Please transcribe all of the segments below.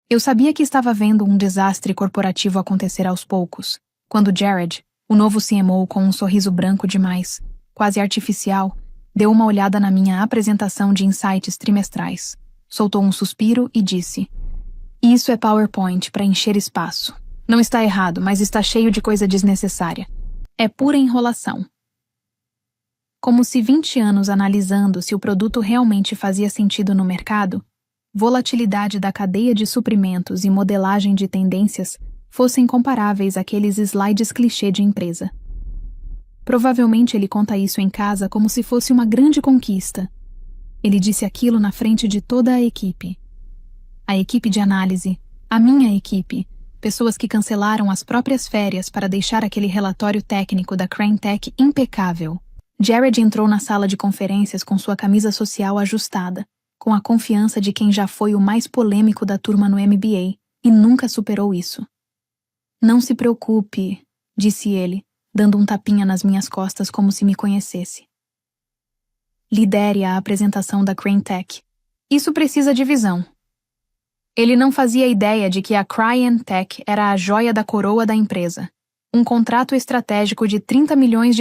Eu sabia que estava vendo um desastre corporativo acontecer aos poucos, quando Jared, o novo CMO com um sorriso branco demais, quase artificial, deu uma olhada na minha apresentação de insights trimestrais, soltou um suspiro e disse: "Isso é PowerPoint para encher espaço. Não está errado, mas está cheio de coisa desnecessária. É pura enrolação." Como se 20 anos analisando se o produto realmente fazia sentido no mercado, volatilidade da cadeia de suprimentos e modelagem de tendências fossem comparáveis àqueles slides clichê de empresa. Provavelmente ele conta isso em casa como se fosse uma grande conquista. Ele disse aquilo na frente de toda a equipe. A equipe de análise, a minha equipe, pessoas que cancelaram as próprias férias para deixar aquele relatório técnico da Crane Tech impecável. Jared entrou na sala de conferências com sua camisa social ajustada, com a confiança de quem já foi o mais polêmico da turma no MBA e nunca superou isso. "Não se preocupe", disse ele, dando um tapinha nas minhas costas como se me conhecesse. "Lidere a apresentação da Crane Tech. Isso precisa de visão." Ele não fazia ideia de que a Crane Tech era a joia da coroa da empresa. Um contrato estratégico de $30 milhões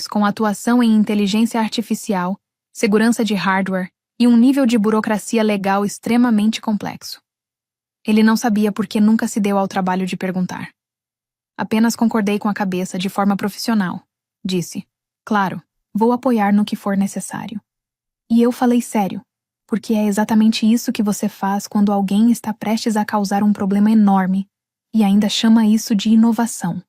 com atuação em inteligência artificial, segurança de hardware e um nível de burocracia legal extremamente complexo. Ele não sabia por que nunca se deu ao trabalho de perguntar. Apenas concordei com a cabeça de forma profissional. Disse: "Claro, vou apoiar no que for necessário." E eu falei sério, porque é exatamente isso que você faz quando alguém está prestes a causar um problema enorme e ainda chama isso de inovação.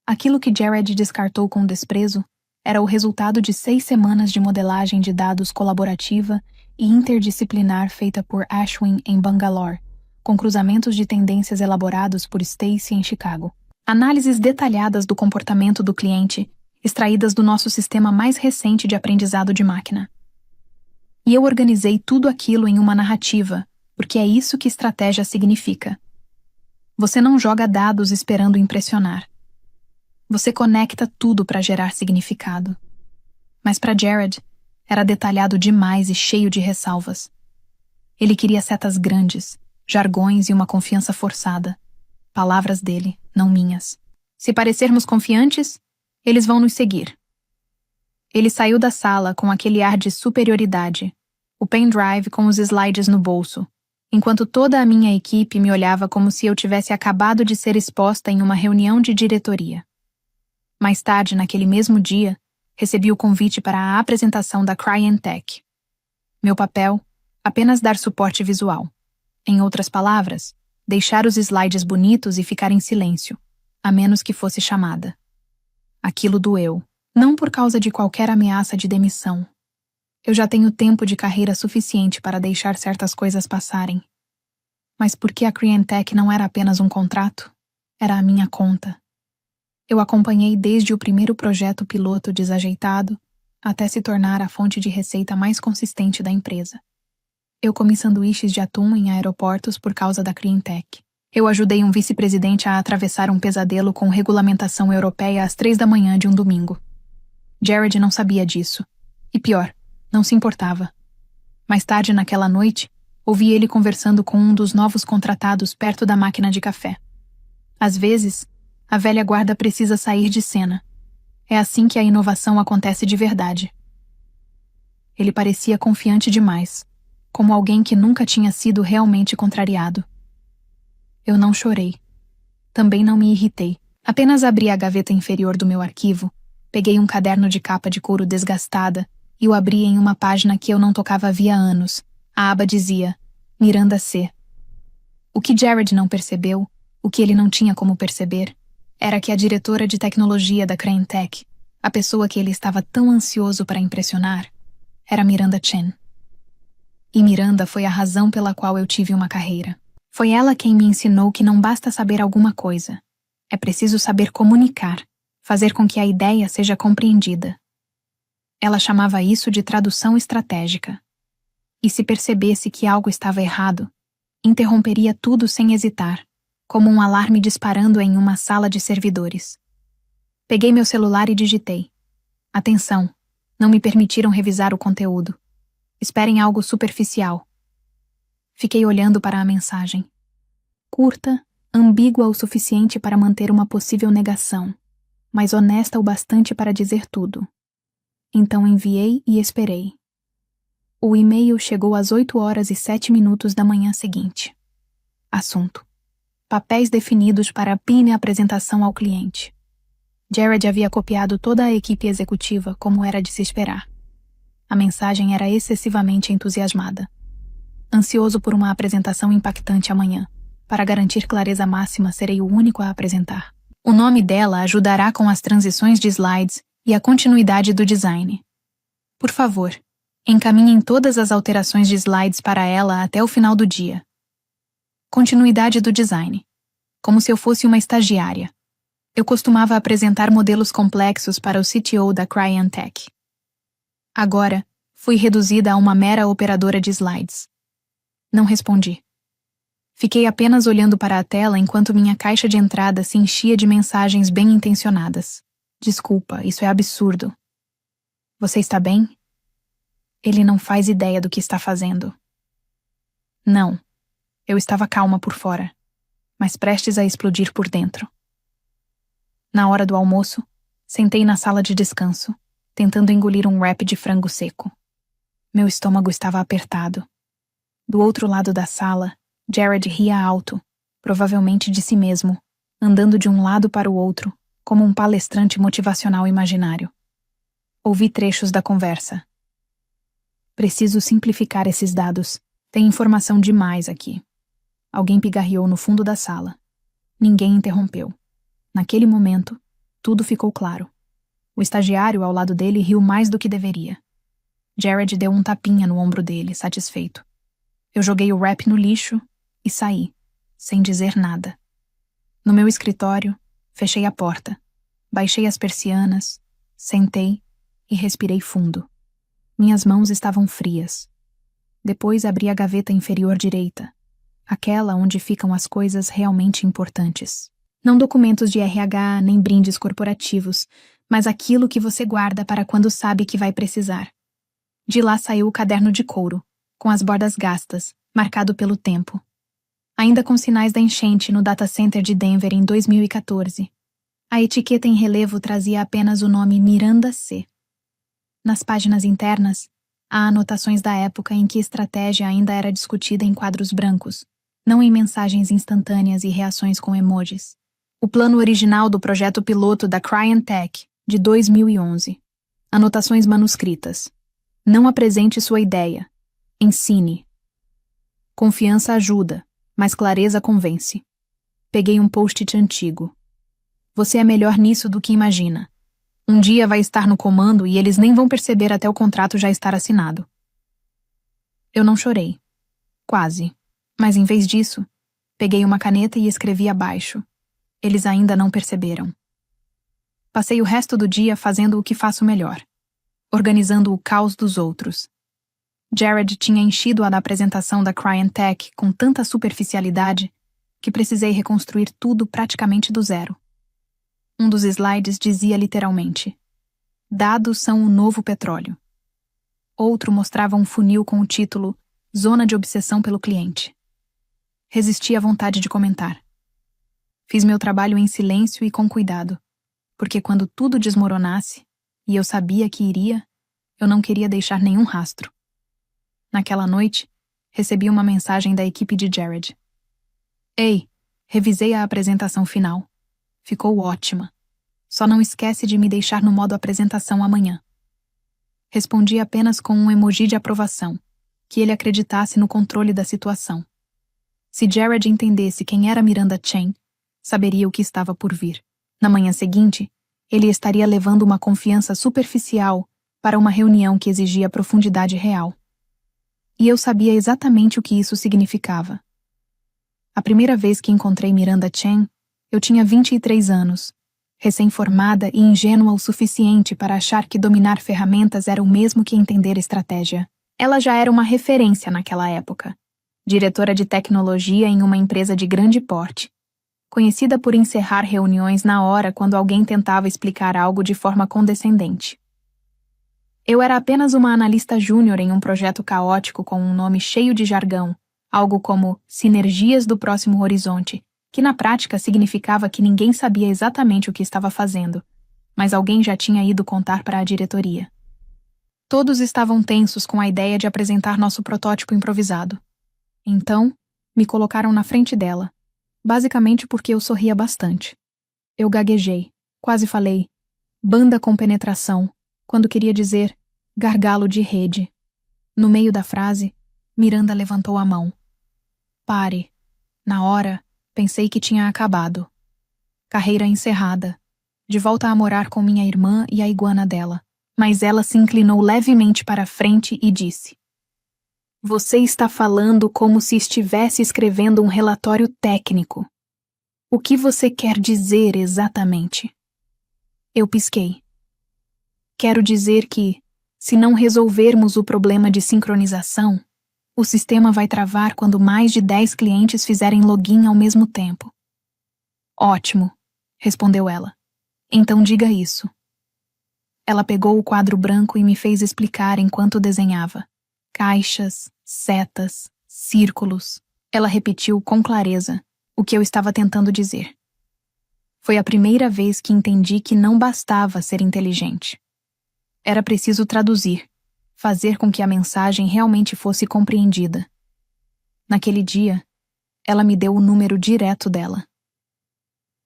Aquilo que Jared descartou com desprezo era o resultado de 6 semanas de modelagem de dados colaborativa e interdisciplinar feita por Ashwin em Bangalore, com cruzamentos de tendências elaborados por Stacy em Chicago. Análises detalhadas do comportamento do cliente, extraídas do nosso sistema mais recente de aprendizado de máquina. E eu organizei tudo aquilo em uma narrativa, porque é isso que estratégia significa. Você não joga dados esperando impressionar. Você conecta tudo para gerar significado. Mas para Jared, era detalhado demais e cheio de ressalvas. Ele queria setas grandes, jargões e uma confiança forçada. Palavras dele, não minhas. Se parecermos confiantes, eles vão nos seguir. Ele saiu da sala com aquele ar de superioridade, o pendrive com os slides no bolso, enquanto toda a minha equipe me olhava como se eu tivesse acabado de ser exposta em uma reunião de diretoria. Mais tarde, naquele mesmo dia, recebi o convite para a apresentação da Crane Tech. Meu papel, apenas dar suporte visual. Em outras palavras, deixar os slides bonitos e ficar em silêncio, a menos que fosse chamada. Aquilo doeu, não por causa de qualquer ameaça de demissão. Eu já tenho tempo de carreira suficiente para deixar certas coisas passarem. Mas porque a Crane Tech não era apenas um contrato, era a minha conta. Eu acompanhei desde o primeiro projeto piloto desajeitado até se tornar a fonte de receita mais consistente da empresa. Eu comi sanduíches de atum em aeroportos por causa da Crane Tech. Eu ajudei um vice-presidente a atravessar um pesadelo com regulamentação europeia às 3 da manhã de um domingo. Jared não sabia disso. E pior, não se importava. Mais tarde naquela noite, ouvi ele conversando com um dos novos contratados perto da máquina de café. Às vezes, a velha guarda precisa sair de cena. É assim que a inovação acontece de verdade. Ele parecia confiante demais, como alguém que nunca tinha sido realmente contrariado. Eu não chorei. Também não me irritei. Apenas abri a gaveta inferior do meu arquivo, peguei um caderno de capa de couro desgastada e o abri em uma página que eu não tocava havia anos. A aba dizia: Miranda C. O que Jared não percebeu, o que ele não tinha como perceber, era que a diretora de tecnologia da Crane Tech, a pessoa que ele estava tão ansioso para impressionar, era Miranda Chen. E Miranda foi a razão pela qual eu tive uma carreira. Foi ela quem me ensinou que não basta saber alguma coisa. É preciso saber comunicar, fazer com que a ideia seja compreendida. Ela chamava isso de tradução estratégica. E se percebesse que algo estava errado, interromperia tudo sem hesitar, como um alarme disparando em uma sala de servidores. Peguei meu celular e digitei: Atenção, não me permitiram revisar o conteúdo. Esperem algo superficial. Fiquei olhando para a mensagem. Curta, ambígua o suficiente para manter uma possível negação, mas honesta o bastante para dizer tudo. Então enviei e esperei. O e-mail chegou às 8h07 da manhã seguinte. Assunto: papéis definidos para a PIN apresentação ao cliente. Jared havia copiado toda a equipe executiva, como era de se esperar. A mensagem era excessivamente entusiasmada. Ansioso por uma apresentação impactante amanhã. Para garantir clareza máxima, serei o único a apresentar. O nome dela ajudará com as transições de slides e a continuidade do design. Por favor, encaminhem todas as alterações de slides para ela até o final do dia. Continuidade do design. Como se eu fosse uma estagiária. Eu costumava apresentar modelos complexos para o CTO da Cryantech. Agora, fui reduzida a uma mera operadora de slides. Não respondi. Fiquei apenas olhando para a tela enquanto minha caixa de entrada se enchia de mensagens bem intencionadas. Desculpa, isso é absurdo. Você está bem? Ele não faz ideia do que está fazendo. Não. Eu estava calma por fora, mas prestes a explodir por dentro. Na hora do almoço, sentei na sala de descanso, tentando engolir um wrap de frango seco. Meu estômago estava apertado. Do outro lado da sala, Jared ria alto, provavelmente de si mesmo, andando de um lado para o outro, como um palestrante motivacional imaginário. Ouvi trechos da conversa. Preciso simplificar esses dados. Tem informação demais aqui. Alguém pigarreou no fundo da sala. Ninguém interrompeu. Naquele momento, tudo ficou claro. O estagiário ao lado dele riu mais do que deveria. Jared deu um tapinha no ombro dele, satisfeito. Eu joguei o wrap no lixo e saí, sem dizer nada. No meu escritório, fechei a porta, baixei as persianas, sentei e respirei fundo. Minhas mãos estavam frias. Depois abri a gaveta inferior direita, aquela onde ficam as coisas realmente importantes. Não documentos de RH nem brindes corporativos, mas aquilo que você guarda para quando sabe que vai precisar. De lá saiu o caderno de couro, com as bordas gastas, marcado pelo tempo. Ainda com sinais da enchente no data center de Denver em 2014. A etiqueta em relevo trazia apenas o nome Miranda C. Nas páginas internas, há anotações da época em que estratégia ainda era discutida em quadros brancos, não em mensagens instantâneas e reações com emojis. O plano original do projeto piloto da Cryantech, de 2011. Anotações manuscritas. Não apresente sua ideia. Ensine. Confiança ajuda, mas clareza convence. Peguei um post-it antigo. Você é melhor nisso do que imagina. Um dia vai estar no comando e eles nem vão perceber até o contrato já estar assinado. Eu não chorei. Quase. Mas em vez disso, peguei uma caneta e escrevi abaixo. Eles ainda não perceberam. Passei o resto do dia fazendo o que faço melhor. Organizando o caos dos outros. Jared tinha enchido a da apresentação da Cryantech com tanta superficialidade que precisei reconstruir tudo praticamente do zero. Um dos slides dizia literalmente: dados são o novo petróleo. Outro mostrava um funil com o título Zona de obsessão pelo cliente. Resisti à vontade de comentar. Fiz meu trabalho em silêncio e com cuidado, porque quando tudo desmoronasse, e eu sabia que iria, eu não queria deixar nenhum rastro. Naquela noite, recebi uma mensagem da equipe de Jared. Ei, revisei a apresentação final. Ficou ótima. Só não esquece de me deixar no modo apresentação amanhã. Respondi apenas com um emoji de aprovação, que ele acreditasse no controle da situação. Se Jared entendesse quem era Miranda Chen, saberia o que estava por vir. Na manhã seguinte, ele estaria levando uma confiança superficial para uma reunião que exigia profundidade real. E eu sabia exatamente o que isso significava. A primeira vez que encontrei Miranda Chen, eu tinha 23 anos, recém-formada e ingênua o suficiente para achar que dominar ferramentas era o mesmo que entender estratégia. Ela já era uma referência naquela época, diretora de tecnologia em uma empresa de grande porte, conhecida por encerrar reuniões na hora quando alguém tentava explicar algo de forma condescendente. Eu era apenas uma analista júnior em um projeto caótico com um nome cheio de jargão, Algo como sinergias do próximo horizonte, que na prática significava que ninguém sabia exatamente o que estava fazendo, mas alguém já tinha ido contar para a diretoria. Todos estavam tensos com a ideia de apresentar nosso protótipo improvisado. Então, me colocaram na frente dela, basicamente porque eu sorria bastante. Eu gaguejei, quase falei banda com penetração, quando queria dizer gargalo de rede. No meio da frase, Miranda levantou a mão. Pare. Na hora, pensei que tinha acabado. Carreira encerrada. De volta a morar com minha irmã e a iguana dela. Mas ela se inclinou levemente para a frente e disse: Você está falando como se estivesse escrevendo um relatório técnico. O que você quer dizer exatamente? Eu pisquei. Quero dizer que, se não resolvermos o problema de sincronização, o sistema vai travar quando mais de 10 clientes fizerem login ao mesmo tempo. Ótimo, respondeu ela. Então diga isso. Ela pegou o quadro branco e me fez explicar enquanto desenhava. Caixas, setas, círculos. Ela repetiu com clareza o que eu estava tentando dizer. Foi a primeira vez que entendi que não bastava ser inteligente. Era preciso traduzir, fazer com que a mensagem realmente fosse compreendida. Naquele dia, ela me deu o número direto dela.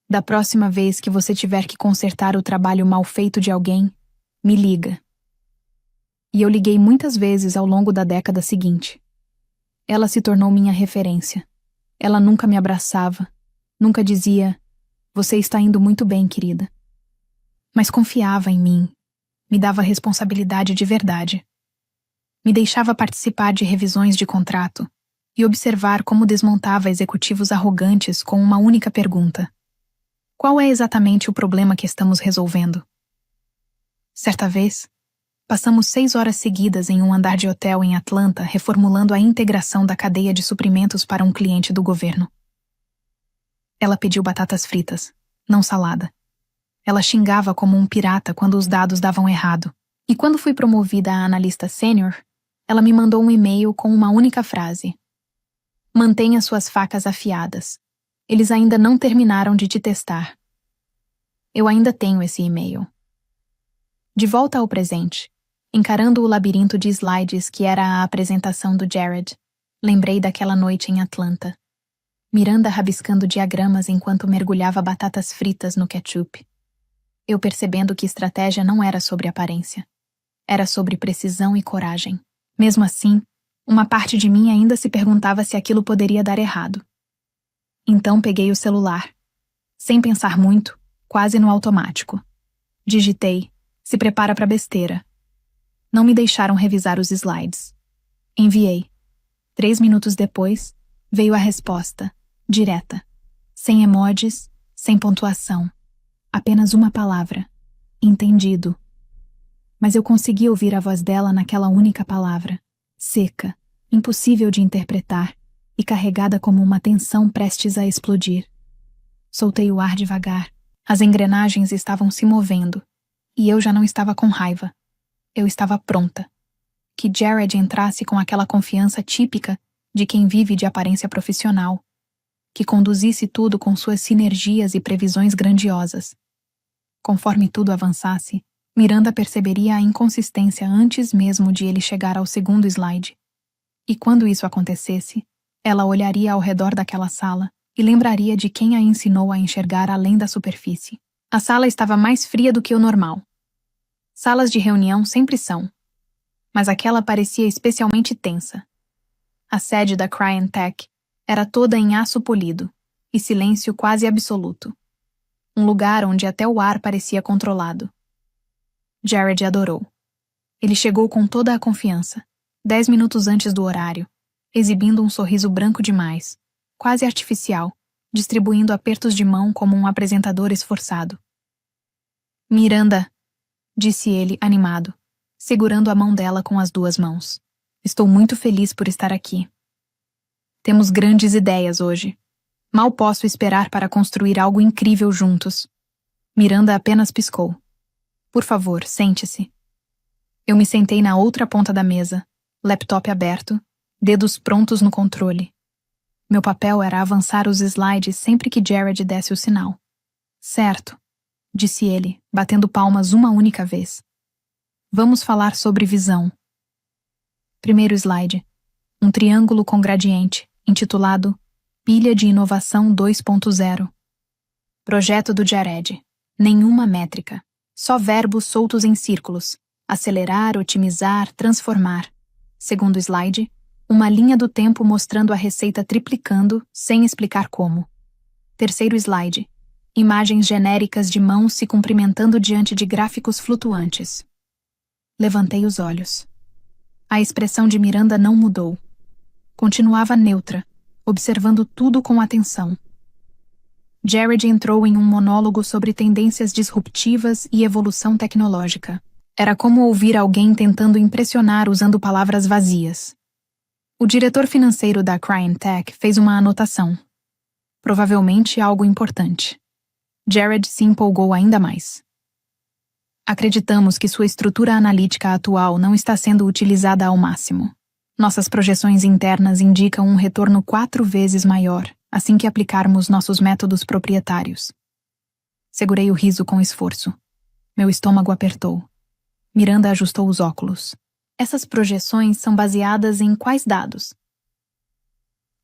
Da próxima vez que você tiver que consertar o trabalho mal feito de alguém, me liga. E eu liguei muitas vezes ao longo da década seguinte. Ela se tornou minha referência. Ela nunca me abraçava, nunca dizia, você está indo muito bem, querida. Mas confiava em mim, me dava responsabilidade de verdade. Me deixava participar de revisões de contrato e observar como desmontava executivos arrogantes com uma única pergunta. Qual é exatamente o problema que estamos resolvendo? Certa vez, passamos 6 horas seguidas em um andar de hotel em Atlanta reformulando a integração da cadeia de suprimentos para um cliente do governo. Ela pediu batatas fritas, não salada. Ela xingava como um pirata quando os dados davam errado. E quando fui promovida a analista sênior, ela me mandou um e-mail com uma única frase. Mantenha suas facas afiadas. Eles ainda não terminaram de te testar. Eu ainda tenho esse e-mail. De volta ao presente, encarando o labirinto de slides que era a apresentação do Jared, lembrei daquela noite em Atlanta. Miranda rabiscando diagramas enquanto mergulhava batatas fritas no ketchup. Eu percebendo que estratégia não era sobre aparência. Era sobre precisão e coragem. Mesmo assim, uma parte de mim ainda se perguntava se aquilo poderia dar errado. Então peguei o celular. Sem pensar muito, quase no automático. Digitei, se prepara para besteira. Não me deixaram revisar os slides. Enviei. 3 minutos depois, veio a resposta, direta. Sem emojis, sem pontuação. Apenas uma palavra. Entendido. Mas eu consegui ouvir a voz dela naquela única palavra. Seca, impossível de interpretar e carregada como uma tensão prestes a explodir. Soltei o ar devagar. As engrenagens estavam se movendo. E eu já não estava com raiva. Eu estava pronta. Que Jared entrasse com aquela confiança típica de quem vive de aparência profissional. Que conduzisse tudo com suas sinergias e previsões grandiosas. Conforme tudo avançasse, Miranda perceberia a inconsistência antes mesmo de ele chegar ao segundo slide. E quando isso acontecesse, ela olharia ao redor daquela sala e lembraria de quem a ensinou a enxergar além da superfície. A sala estava mais fria do que o normal. Salas de reunião sempre são. Mas aquela parecia especialmente tensa. A sede da Cryantech era toda em aço polido e silêncio quase absoluto. Um lugar onde até o ar parecia controlado. Jared adorou. Ele chegou com toda a confiança, 10 minutos antes do horário, exibindo um sorriso branco demais, quase artificial, distribuindo apertos de mão como um apresentador esforçado. Miranda, disse ele, animado, segurando a mão dela com as 2 mãos. Estou muito feliz por estar aqui. Temos grandes ideias hoje. Mal posso esperar para construir algo incrível juntos. Miranda apenas piscou. Por favor, sente-se. Eu me sentei na outra ponta da mesa, laptop aberto, dedos prontos no controle. Meu papel era avançar os slides sempre que Jared desse o sinal. Certo, disse ele, batendo palmas uma única vez. Vamos falar sobre visão. Primeiro slide. Um triângulo com gradiente, intitulado Pilha de Inovação 2.0. Projeto do Jared. Nenhuma métrica. Só verbos soltos em círculos. Acelerar, otimizar, transformar. Segundo slide. Uma linha do tempo mostrando a receita triplicando, sem explicar como. Terceiro slide. Imagens genéricas de mãos se cumprimentando diante de gráficos flutuantes. Levantei os olhos. A expressão de Miranda não mudou. Continuava neutra, observando tudo com atenção. Jared entrou em um monólogo sobre tendências disruptivas e evolução tecnológica. Era como ouvir alguém tentando impressionar usando palavras vazias. O diretor financeiro da Cryentech fez uma anotação. Provavelmente algo importante. Jared se empolgou ainda mais. Acreditamos que sua estrutura analítica atual não está sendo utilizada ao máximo. Nossas projeções internas indicam um retorno 4 vezes maior assim que aplicarmos nossos métodos proprietários. Segurei o riso com esforço. Meu estômago apertou. Miranda ajustou os óculos. Essas projeções são baseadas em quais dados?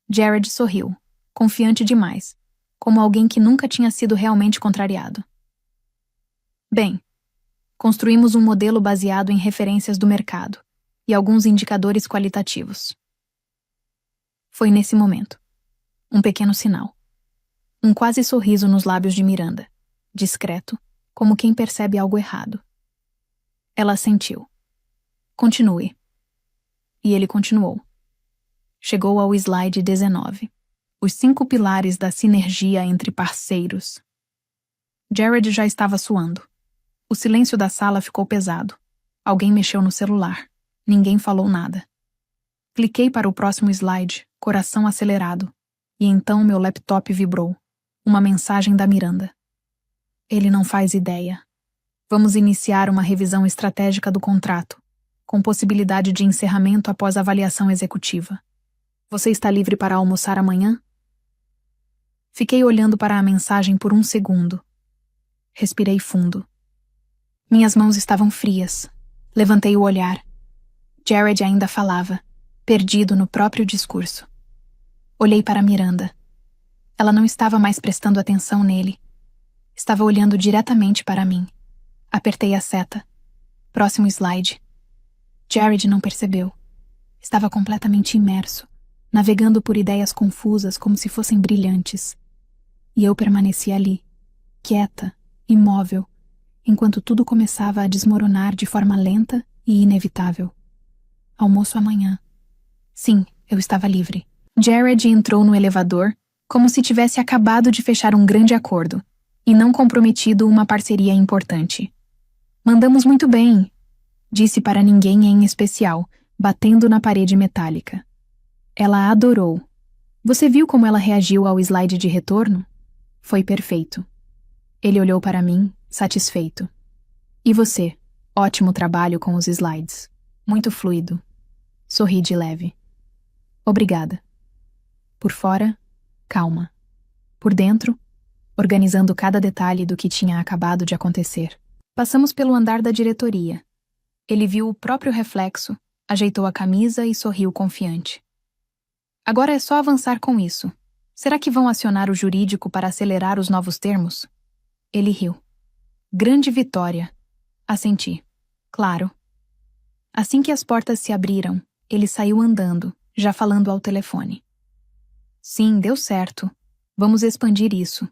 Jared sorriu, confiante demais, como alguém que nunca tinha sido realmente contrariado. Bem, construímos um modelo baseado em referências do mercado e alguns indicadores qualitativos. Foi nesse momento. Um pequeno sinal. Um quase sorriso nos lábios de Miranda, discreto, como quem percebe algo errado. Ela assentiu. Continue. E ele continuou. Chegou ao slide 19. Os 5 pilares da sinergia entre parceiros. Jared já estava suando. O silêncio da sala ficou pesado. Alguém mexeu no celular. Ninguém falou nada. Cliquei para o próximo slide, coração acelerado. E então meu laptop vibrou. Uma mensagem da Miranda. Ele não faz ideia. Vamos iniciar uma revisão estratégica do contrato, com possibilidade de encerramento após avaliação executiva. Você está livre para almoçar amanhã? Fiquei olhando para a mensagem por um segundo. Respirei fundo. Minhas mãos estavam frias. Levantei o olhar. Jared ainda falava, perdido no próprio discurso. Olhei para Miranda. Ela não estava mais prestando atenção nele. Estava olhando diretamente para mim. Apertei a seta. Próximo slide. Jared não percebeu. Estava completamente imerso, navegando por ideias confusas como se fossem brilhantes. E eu permaneci ali, quieta, imóvel, enquanto tudo começava a desmoronar de forma lenta e inevitável. Almoço amanhã. Sim, eu estava livre. Jared entrou no elevador como se tivesse acabado de fechar um grande acordo e não comprometido uma parceria importante. Mandamos muito bem, disse para ninguém em especial, batendo na parede metálica. Ela adorou. Você viu como ela reagiu ao slide de retorno? Foi perfeito. Ele olhou para mim, satisfeito. E você? Ótimo trabalho com os slides. Muito fluido. Sorri de leve. Obrigada. Por fora, calma. Por dentro, organizando cada detalhe do que tinha acabado de acontecer. Passamos pelo andar da diretoria. Ele viu o próprio reflexo, ajeitou a camisa e sorriu confiante. Agora é só avançar com isso. Será que vão acionar o jurídico para acelerar os novos termos? Ele riu. Grande vitória. Assenti. Claro. Assim que as portas se abriram, ele saiu andando, já falando ao telefone. Sim, deu certo. Vamos expandir isso.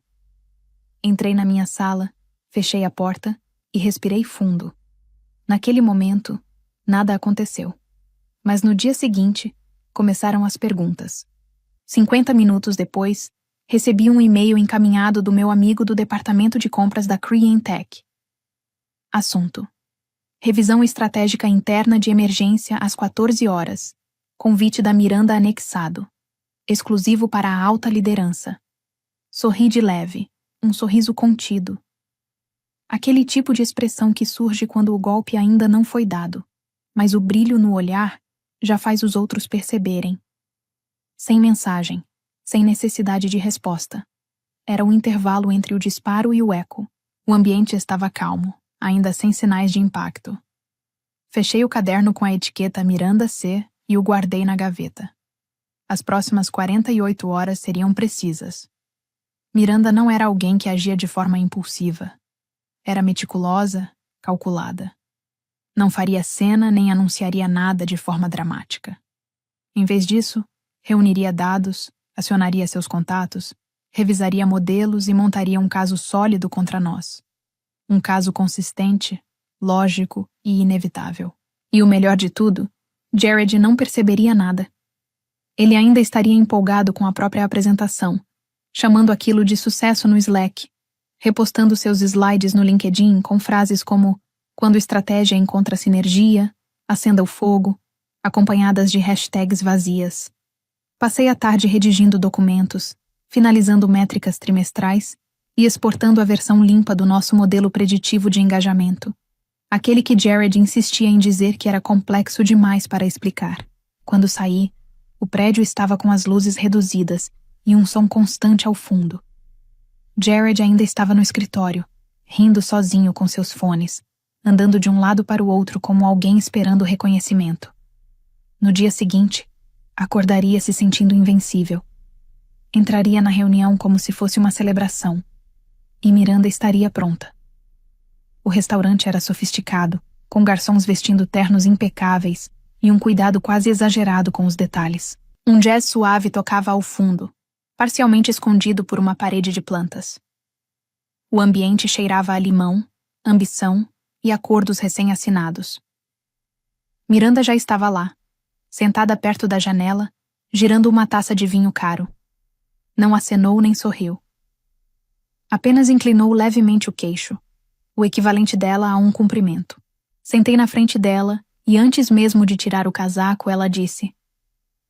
Entrei na minha sala, fechei a porta e respirei fundo. Naquele momento, nada aconteceu. Mas no dia seguinte, começaram as perguntas. 50 minutos depois, recebi um e-mail encaminhado do meu amigo do departamento de compras da Cryentech. Assunto: revisão estratégica interna de emergência às 14 horas. Convite da Miranda anexado. Exclusivo para a alta liderança. Sorri de leve, um sorriso contido. Aquele tipo de expressão que surge quando o golpe ainda não foi dado, mas o brilho no olhar já faz os outros perceberem. Sem mensagem, sem necessidade de resposta. Era o intervalo entre o disparo e o eco. O ambiente estava calmo, ainda sem sinais de impacto. Fechei o caderno com a etiqueta Miranda C e o guardei na gaveta. As próximas 48 horas seriam precisas. Miranda não era alguém que agia de forma impulsiva. Era meticulosa, calculada. Não faria cena nem anunciaria nada de forma dramática. Em vez disso, reuniria dados, acionaria seus contatos, revisaria modelos e montaria um caso sólido contra nós. Um caso consistente, lógico e inevitável. E o melhor de tudo, Jared não perceberia nada. Ele ainda estaria empolgado com a própria apresentação, chamando aquilo de sucesso no Slack, repostando seus slides no LinkedIn com frases como "quando estratégia encontra sinergia", "acenda o fogo", acompanhadas de hashtags vazias. Passei a tarde redigindo documentos, finalizando métricas trimestrais e exportando a versão limpa do nosso modelo preditivo de engajamento, aquele que Jared insistia em dizer que era complexo demais para explicar. Quando saí, o prédio estava com as luzes reduzidas e um som constante ao fundo. Jared ainda estava no escritório, rindo sozinho com seus fones, andando de um lado para o outro como alguém esperando reconhecimento. No dia seguinte, acordaria se sentindo invencível. Entraria na reunião como se fosse uma celebração, e Miranda estaria pronta. O restaurante era sofisticado, com garçons vestindo ternos impecáveis e um cuidado quase exagerado com os detalhes. Um jazz suave tocava ao fundo, parcialmente escondido por uma parede de plantas. O ambiente cheirava a limão, ambição e acordos recém-assinados. Miranda já estava lá, sentada perto da janela, girando uma taça de vinho caro. Não acenou nem sorriu. Apenas inclinou levemente o queixo, o equivalente dela a um cumprimento. Sentei na frente dela e antes mesmo de tirar o casaco, ela disse: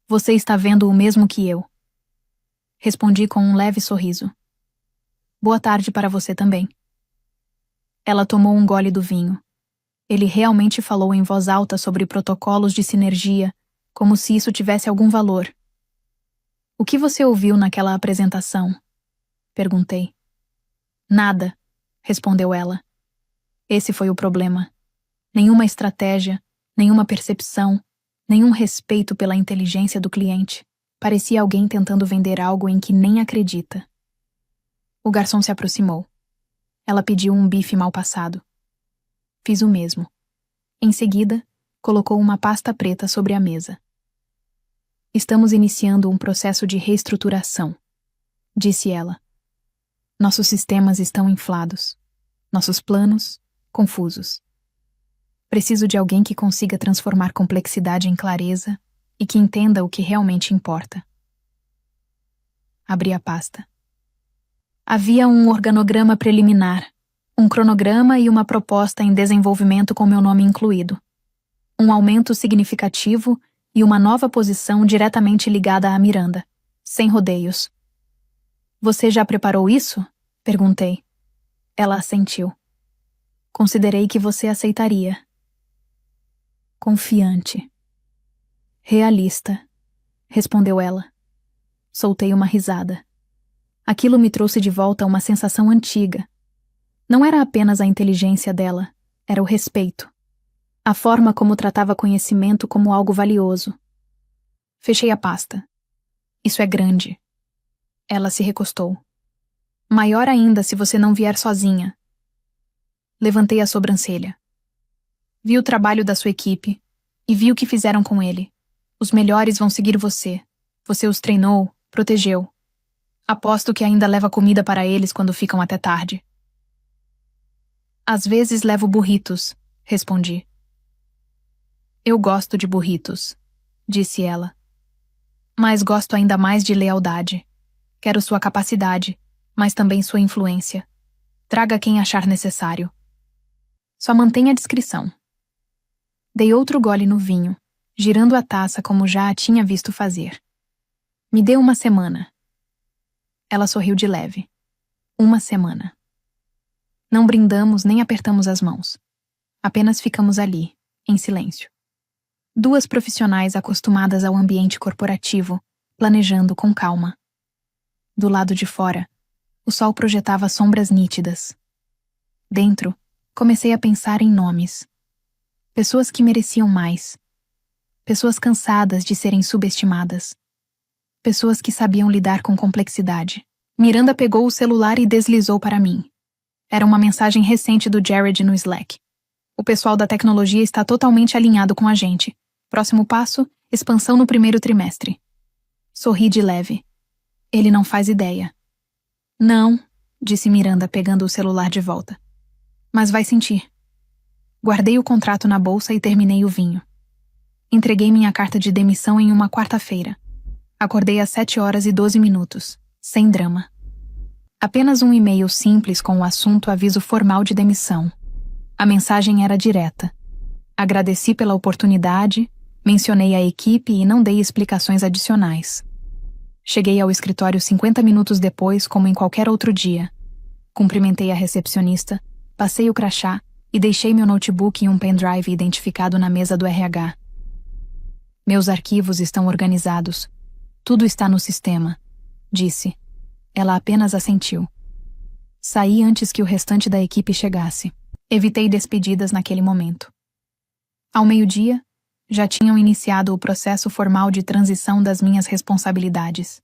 "Você está vendo o mesmo que eu." Respondi com um leve sorriso. "Boa tarde para você também." Ela tomou um gole do vinho. Ele realmente falou em voz alta sobre protocolos de sinergia, como se isso tivesse algum valor. "O que você ouviu naquela apresentação?" Perguntei. "Nada", respondeu ela. Esse foi o problema. Nenhuma estratégia, nenhuma percepção, nenhum respeito pela inteligência do cliente. Parecia alguém tentando vender algo em que nem acredita. O garçom se aproximou. Ela pediu um bife mal passado. Fiz o mesmo. Em seguida, colocou uma pasta preta sobre a mesa. "Estamos iniciando um processo de reestruturação", disse ela. "Nossos sistemas estão inflados. Nossos planos, confusos. Preciso de alguém que consiga transformar complexidade em clareza e que entenda o que realmente importa." Abri a pasta. Havia um organograma preliminar, um cronograma e uma proposta em desenvolvimento com meu nome incluído. Um aumento significativo e uma nova posição diretamente ligada a Miranda, sem rodeios. "Você já preparou isso?" perguntei. Ela assentiu. "Considerei que você aceitaria." "Confiante." "Realista", respondeu ela. Soltei uma risada. Aquilo me trouxe de volta uma sensação antiga. Não era apenas a inteligência dela, era o respeito. A forma como tratava conhecimento como algo valioso. Fechei a pasta. "Isso é grande." Ela se recostou. "Maior ainda se você não vier sozinha." Levantei a sobrancelha. Vi o trabalho da sua equipe e vi o que fizeram com ele. Os melhores vão seguir você. Você os treinou, protegeu. Aposto que ainda leva comida para eles quando ficam até tarde. "Às vezes levo burritos", respondi. "Eu gosto de burritos", disse ela. "Mas gosto ainda mais de lealdade. Quero sua capacidade, mas também sua influência. Traga quem achar necessário. Só mantenha a discrição." Dei outro gole no vinho, girando a taça como já a tinha visto fazer. "Me dê uma semana." Ela sorriu de leve. Uma semana. Não brindamos nem apertamos as mãos. Apenas ficamos ali, em silêncio. Duas profissionais acostumadas ao ambiente corporativo, planejando com calma. Do lado de fora, o sol projetava sombras nítidas. Dentro, comecei a pensar em nomes. Pessoas que mereciam mais. Pessoas cansadas de serem subestimadas. Pessoas que sabiam lidar com complexidade. Miranda pegou o celular e deslizou para mim. Era uma mensagem recente do Jared no Slack. O pessoal da tecnologia está totalmente alinhado com a gente. Próximo passo, expansão no primeiro trimestre. Sorri de leve. Ele não faz ideia. Não, disse Miranda pegando o celular de volta. Mas vai sentir. Guardei o contrato na bolsa e terminei o vinho. Entreguei minha carta de demissão em uma quarta-feira. Acordei às 7h12, sem drama. Apenas um e-mail simples com o assunto aviso formal de demissão. A mensagem era direta. Agradeci pela oportunidade, mencionei a equipe e não dei explicações adicionais. Cheguei ao escritório 50 minutos depois, como em qualquer outro dia. Cumprimentei a recepcionista, passei o crachá e deixei meu notebook em um pendrive identificado na mesa do RH. Meus arquivos estão organizados. Tudo está no sistema, disse. Ela apenas assentiu. Saí antes que o restante da equipe chegasse. Evitei despedidas naquele momento. Ao meio-dia, já tinham iniciado o processo formal de transição das minhas responsabilidades.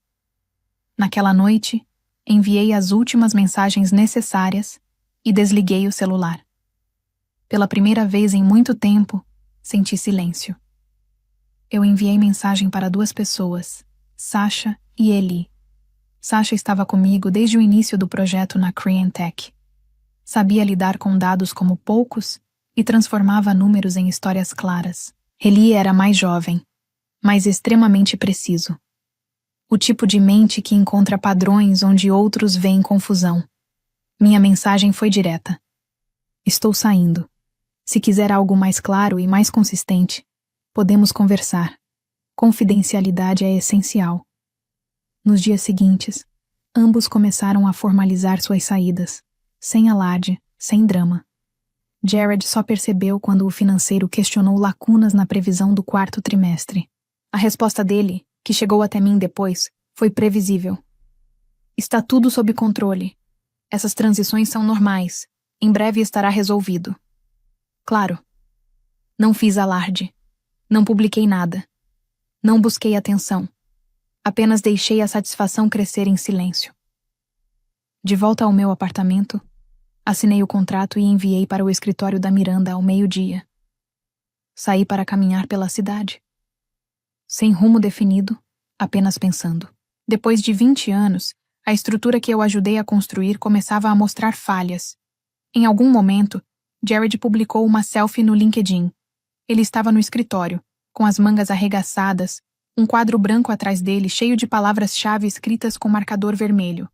Naquela noite, enviei as últimas mensagens necessárias e desliguei o celular. Pela primeira vez em muito tempo, senti silêncio. Eu enviei mensagem para 2 pessoas, Sasha e Eli. Sasha estava comigo desde o início do projeto na Creantech. Sabia lidar com dados como poucos e transformava números em histórias claras. Eli era mais jovem, mas extremamente preciso. O tipo de mente que encontra padrões onde outros veem confusão. Minha mensagem foi direta. Estou saindo. Se quiser algo mais claro e mais consistente, podemos conversar. Confidencialidade é essencial. Nos dias seguintes, ambos começaram a formalizar suas saídas, sem alarde, sem drama. Jared só percebeu quando o financeiro questionou lacunas na previsão do 4º trimestre. A resposta dele, que chegou até mim depois, foi previsível. Está tudo sob controle. Essas transições são normais. Em breve estará resolvido. Claro. Não fiz alarde. Não publiquei nada. Não busquei atenção. Apenas deixei a satisfação crescer em silêncio. De volta ao meu apartamento, assinei o contrato e enviei para o escritório da Miranda ao meio-dia. Saí para caminhar pela cidade. Sem rumo definido, apenas pensando. Depois de 20 anos, a estrutura que eu ajudei a construir começava a mostrar falhas. Em algum momento, Jared publicou uma selfie no LinkedIn. Ele estava no escritório, com as mangas arregaçadas, um quadro branco atrás dele cheio de palavras-chave escritas com marcador vermelho.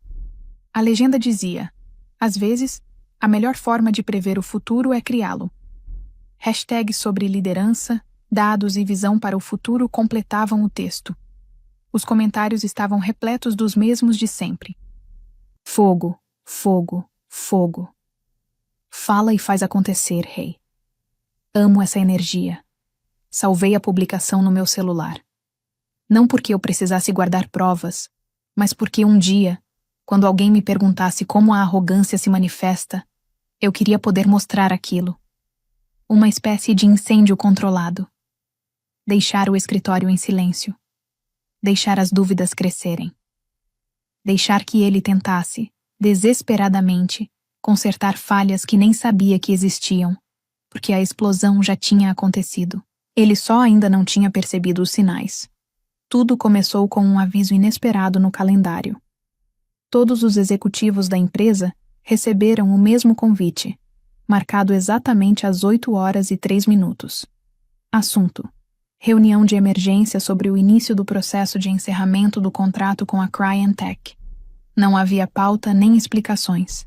A legenda dizia: às vezes, a melhor forma de prever o futuro é criá-lo. Hashtags sobre liderança, dados e visão para o futuro completavam o texto. Os comentários estavam repletos dos mesmos de sempre. Fogo, fogo, fogo. Fala e faz acontecer, rei. Amo essa energia. Salvei a publicação no meu celular. Não porque eu precisasse guardar provas, mas porque um dia, quando alguém me perguntasse como a arrogância se manifesta, eu queria poder mostrar aquilo. Uma espécie de incêndio controlado. Deixar o escritório em silêncio. Deixar as dúvidas crescerem. Deixar que ele tentasse, desesperadamente, consertar falhas que nem sabia que existiam, porque a explosão já tinha acontecido. Ele só ainda não tinha percebido os sinais. Tudo começou com um aviso inesperado no calendário. Todos os executivos da empresa receberam o mesmo convite, marcado exatamente às 8h03. Assunto: reunião de emergência sobre o início do processo de encerramento do contrato com a Creantech. Não havia pauta nem explicações.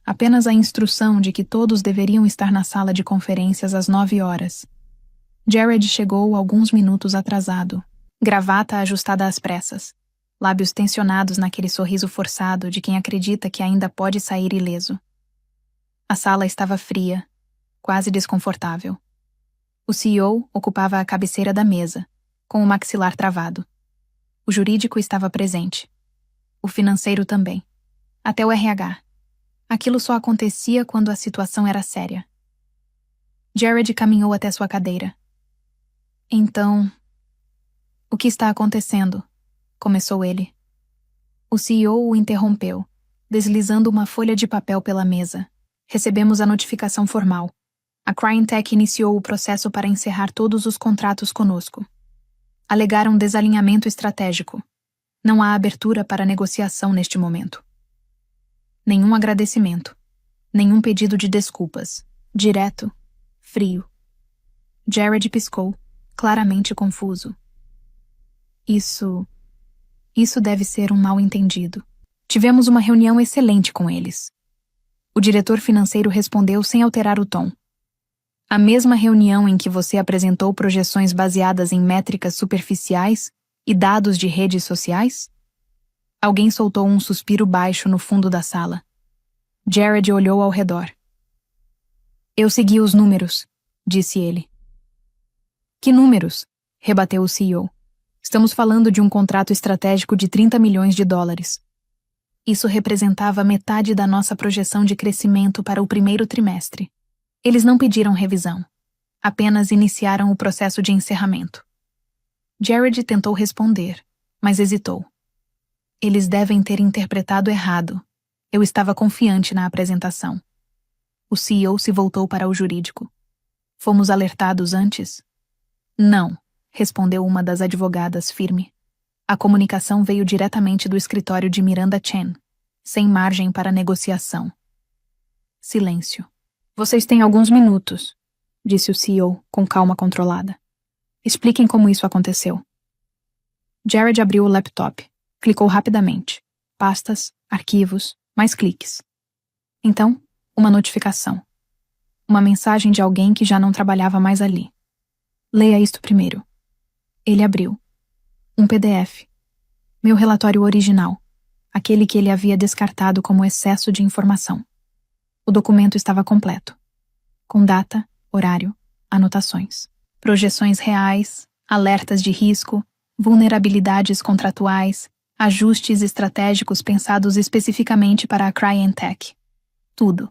Apenas a instrução de que todos deveriam estar na sala de conferências às 9h. Jared chegou alguns minutos atrasado. Gravata ajustada às pressas. Lábios tensionados naquele sorriso forçado de quem acredita que ainda pode sair ileso. A sala estava fria, quase desconfortável. O CEO ocupava a cabeceira da mesa, com o maxilar travado. O jurídico estava presente. O financeiro também. Até o RH. Aquilo só acontecia quando a situação era séria. Jared caminhou até sua cadeira. Então, o que está acontecendo? Começou ele. O CEO o interrompeu, deslizando uma folha de papel pela mesa. Recebemos a notificação formal. A Cryantech iniciou o processo para encerrar todos os contratos conosco. Alegaram desalinhamento estratégico. Não há abertura para negociação neste momento. Nenhum agradecimento. Nenhum pedido de desculpas. Direto. Frio. Jared piscou, claramente confuso. Isso deve ser um mal-entendido. Tivemos uma reunião excelente com eles. O diretor financeiro respondeu sem alterar o tom. A mesma reunião em que você apresentou projeções baseadas em métricas superficiais e dados de redes sociais? Alguém soltou um suspiro baixo no fundo da sala. Jared olhou ao redor. Eu segui os números, disse ele. Que números? Rebateu o CEO. Estamos falando de um contrato estratégico de 30 milhões de dólares. Isso representava metade da nossa projeção de crescimento para o primeiro trimestre. Eles não pediram revisão. Apenas iniciaram o processo de encerramento. Jared tentou responder, mas hesitou. Eles devem ter interpretado errado. Eu estava confiante na apresentação. O CEO se voltou para o jurídico. Fomos alertados antes? Não, respondeu uma das advogadas firme. A comunicação veio diretamente do escritório de Miranda Chen, sem margem para negociação. Silêncio. Vocês têm alguns minutos, disse o CEO com calma controlada. Expliquem como isso aconteceu. Jared abriu o laptop. Clicou rapidamente. Pastas, arquivos, mais cliques. Então, uma notificação. Uma mensagem de alguém que já não trabalhava mais ali. Leia isto primeiro. Ele abriu. Um PDF. Meu relatório original. Aquele que ele havia descartado como excesso de informação. O documento estava completo. Com data, horário, anotações. Projeções reais, alertas de risco, vulnerabilidades contratuais, ajustes estratégicos pensados especificamente para a Cryantech. Tudo.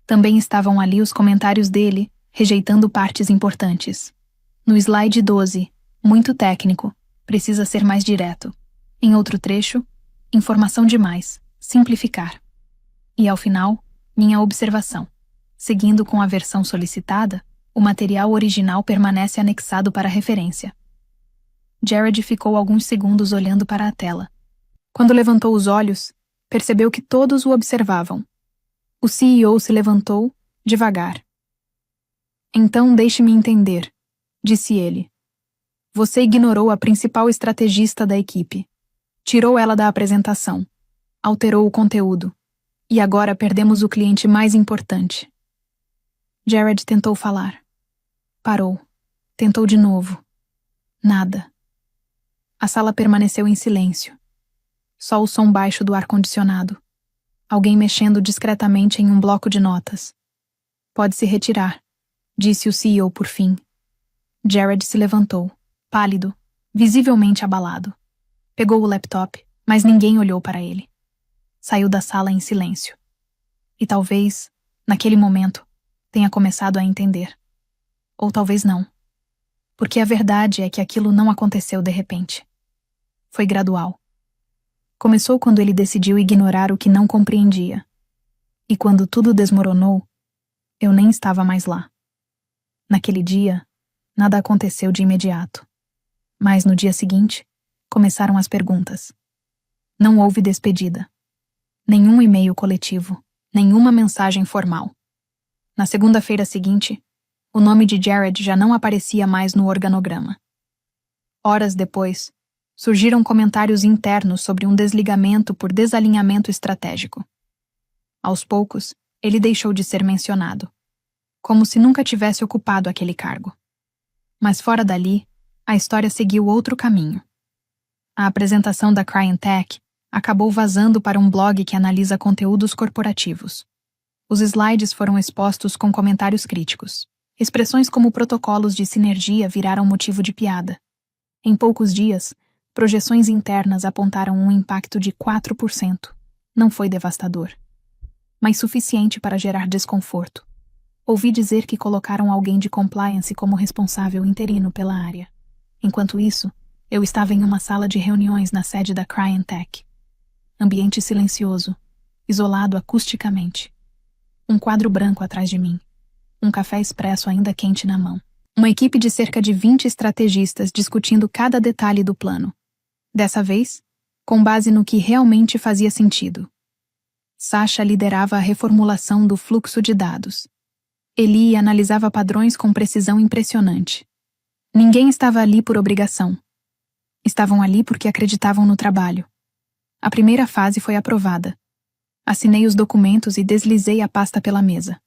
Também estavam ali os comentários dele, rejeitando partes importantes. No slide 12, muito técnico, precisa ser mais direto. Em outro trecho, informação demais, simplificar. E ao final, minha observação. Seguindo com a versão solicitada, o material original permanece anexado para referência. Jared ficou alguns segundos olhando para a tela. Quando levantou os olhos, percebeu que todos o observavam. O CEO se levantou, devagar. Então deixe-me entender, disse ele. Você ignorou a principal estrategista da equipe. Tirou ela da apresentação. Alterou o conteúdo. E agora perdemos o cliente mais importante. Jared tentou falar. Parou. Tentou de novo. Nada. A sala permaneceu em silêncio. Só o som baixo do ar-condicionado. Alguém mexendo discretamente em um bloco de notas. Pode se retirar, disse o CEO por fim. Jared se levantou, pálido, visivelmente abalado. Pegou o laptop, mas ninguém olhou para ele. Saiu da sala em silêncio. E talvez, naquele momento, tenha começado a entender. Ou talvez não. Porque a verdade é que aquilo não aconteceu de repente. Foi gradual. Começou quando ele decidiu ignorar o que não compreendia. E quando tudo desmoronou, eu nem estava mais lá. Naquele dia, nada aconteceu de imediato. Mas no dia seguinte, começaram as perguntas. Não houve despedida. Nenhum e-mail coletivo, nenhuma mensagem formal. Na segunda-feira seguinte, o nome de Jared já não aparecia mais no organograma. Horas depois, surgiram comentários internos sobre um desligamento por desalinhamento estratégico. Aos poucos, ele deixou de ser mencionado, como se nunca tivesse ocupado aquele cargo. Mas fora dali, a história seguiu outro caminho. A apresentação da Cryantech acabou vazando para um blog que analisa conteúdos corporativos. Os slides foram expostos com comentários críticos. Expressões como protocolos de sinergia viraram motivo de piada. Em poucos dias, Projeções internas apontaram um impacto de 4%. Não foi devastador, mas suficiente para gerar desconforto. Ouvi dizer que colocaram alguém de compliance como responsável interino pela área. Enquanto isso, eu estava em uma sala de reuniões na sede da Cryentech. Ambiente silencioso, isolado acusticamente. Um quadro branco atrás de mim. Um café expresso ainda quente na mão. Uma equipe de cerca de 20 estrategistas discutindo cada detalhe do plano. Dessa vez, com base no que realmente fazia sentido. Sasha liderava a reformulação do fluxo de dados. Eli analisava padrões com precisão impressionante. Ninguém estava ali por obrigação. Estavam ali porque acreditavam no trabalho. A primeira fase foi aprovada. Assinei os documentos e deslizei a pasta pela mesa.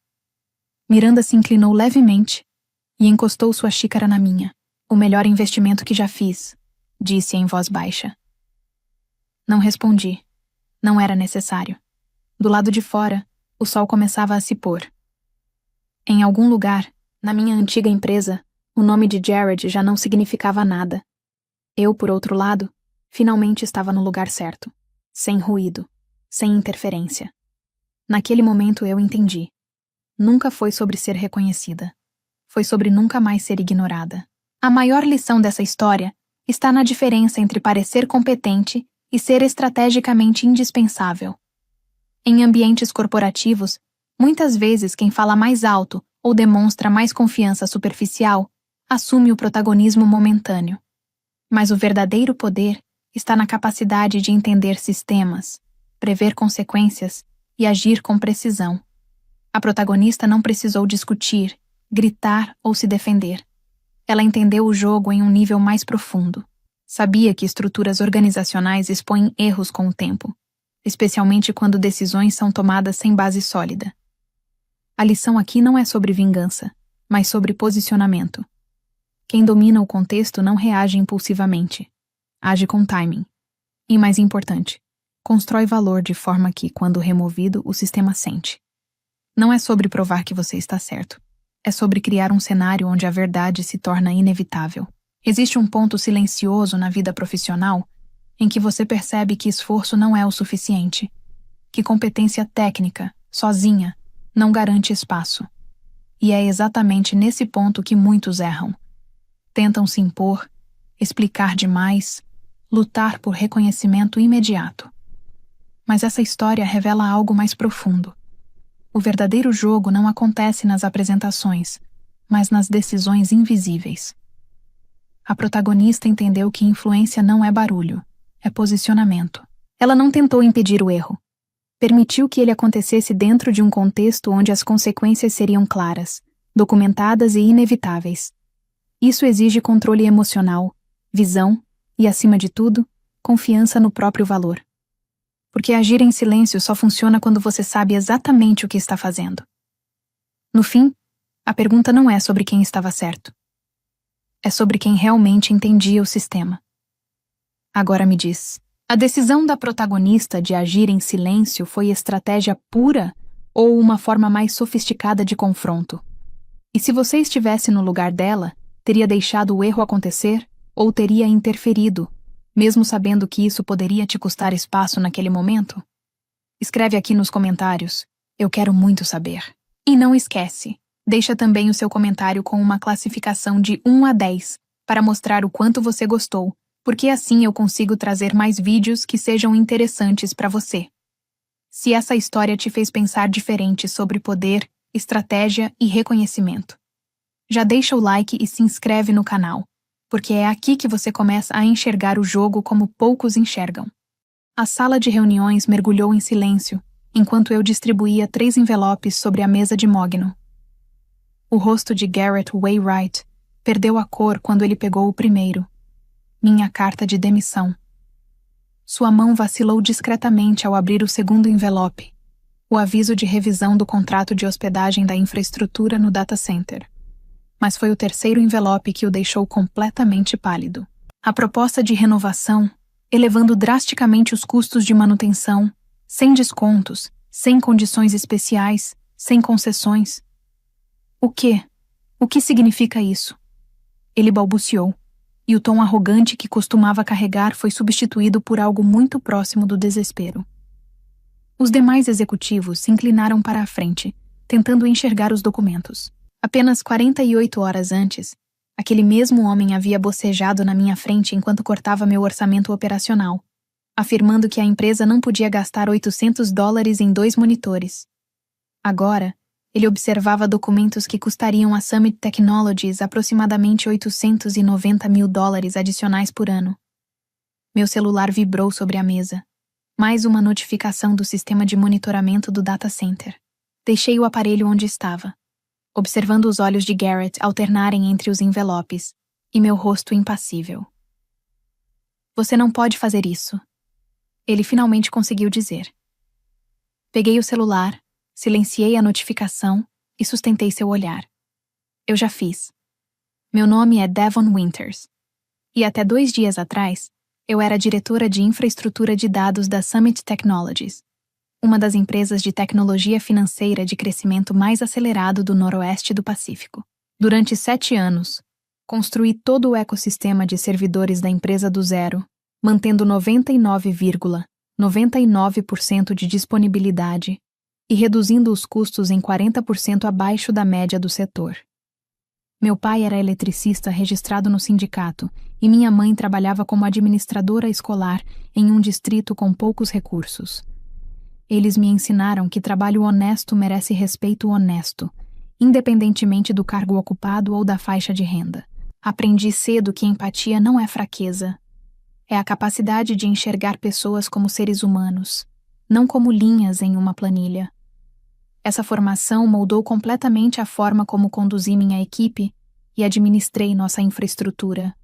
Miranda se inclinou levemente e encostou sua xícara na minha. O melhor investimento que já fiz, disse em voz baixa. Não respondi. Não era necessário. Do lado de fora, o sol começava a se pôr. Em algum lugar, na minha antiga empresa, o nome de Jared já não significava nada. Eu, por outro lado, finalmente estava no lugar certo. Sem ruído. Sem interferência. Naquele momento eu entendi. Nunca foi sobre ser reconhecida. Foi sobre nunca mais ser ignorada. A maior lição dessa história está na diferença entre parecer competente e ser estrategicamente indispensável. Em ambientes corporativos, muitas vezes quem fala mais alto ou demonstra mais confiança superficial assume o protagonismo momentâneo. Mas o verdadeiro poder está na capacidade de entender sistemas, prever consequências e agir com precisão. A protagonista não precisou discutir, gritar ou se defender. Ela entendeu o jogo em um nível mais profundo. Sabia que estruturas organizacionais expõem erros com o tempo, especialmente quando decisões são tomadas sem base sólida. A lição aqui não é sobre vingança, mas sobre posicionamento. Quem domina o contexto não reage impulsivamente. Age com timing. E, mais importante, constrói valor de forma que, quando removido, o sistema sente. Não é sobre provar que você está certo. É sobre criar um cenário onde a verdade se torna inevitável. Existe um ponto silencioso na vida profissional em que você percebe que esforço não é o suficiente, que competência técnica, sozinha, não garante espaço. E é exatamente nesse ponto que muitos erram. Tentam se impor, explicar demais, lutar por reconhecimento imediato. Mas essa história revela algo mais profundo. O verdadeiro jogo não acontece nas apresentações, mas nas decisões invisíveis. A protagonista entendeu que influência não é barulho, é posicionamento. Ela não tentou impedir o erro. Permitiu que ele acontecesse dentro de um contexto onde as consequências seriam claras, documentadas e inevitáveis. Isso exige controle emocional, visão e, acima de tudo, confiança no próprio valor. Porque agir em silêncio só funciona quando você sabe exatamente o que está fazendo. No fim, a pergunta não é sobre quem estava certo. É sobre quem realmente entendia o sistema. Agora me diz, a decisão da protagonista de agir em silêncio foi estratégia pura ou uma forma mais sofisticada de confronto? E se você estivesse no lugar dela, teria deixado o erro acontecer ou teria interferido, mesmo sabendo que isso poderia te custar espaço naquele momento? Escreve aqui nos comentários. Eu quero muito saber. E não esquece, deixa também o seu comentário com uma classificação de 1 a 10, para mostrar o quanto você gostou, porque assim eu consigo trazer mais vídeos que sejam interessantes para você. Se essa história te fez pensar diferente sobre poder, estratégia e reconhecimento, já deixa o like e se inscreve no canal, porque é aqui que você começa a enxergar o jogo como poucos enxergam. A sala de reuniões mergulhou em silêncio, enquanto eu distribuía 3 envelopes sobre a mesa de mogno. O rosto de Garrett Wainwright perdeu a cor quando ele pegou o primeiro. Minha carta de demissão. Sua mão vacilou discretamente ao abrir o segundo envelope, o aviso de revisão do contrato de hospedagem da infraestrutura no data center. Mas foi o terceiro envelope que o deixou completamente pálido. A proposta de renovação, elevando drasticamente os custos de manutenção, sem descontos, sem condições especiais, sem concessões. O quê? O que significa isso? Ele balbuciou. e o tom arrogante que costumava carregar foi substituído por algo muito próximo do desespero. Os demais executivos se inclinaram para a frente, tentando enxergar os documentos. Apenas 48 horas antes, aquele mesmo homem havia bocejado na minha frente enquanto cortava meu orçamento operacional, afirmando que a empresa não podia gastar $800 em 2 monitores. Agora, ele observava documentos que custariam à Summit Technologies aproximadamente $890 mil adicionais por ano. Meu celular vibrou sobre a mesa. Mais uma notificação do sistema de monitoramento do data center. Deixei o aparelho onde estava, observando os olhos de Garrett alternarem entre os envelopes e meu rosto impassível. Você não pode fazer isso. Ele finalmente conseguiu dizer. Peguei o celular, silenciei a notificação e sustentei seu olhar. Eu já fiz. Meu nome é Devon Winters. E até 2 dias atrás, eu era diretora de infraestrutura de dados da Summit Technologies, uma das empresas de tecnologia financeira de crescimento mais acelerado do noroeste do Pacífico. Durante 7 anos, construí todo o ecossistema de servidores da empresa do zero, mantendo 99,99% de disponibilidade e reduzindo os custos em 40% abaixo da média do setor. Meu pai era eletricista registrado no sindicato e minha mãe trabalhava como administradora escolar em um distrito com poucos recursos. Eles me ensinaram que trabalho honesto merece respeito honesto, independentemente do cargo ocupado ou da faixa de renda. Aprendi cedo que empatia não é fraqueza. É a capacidade de enxergar pessoas como seres humanos, não como linhas em uma planilha. Essa formação moldou completamente a forma como conduzi minha equipe e administrei nossa infraestrutura.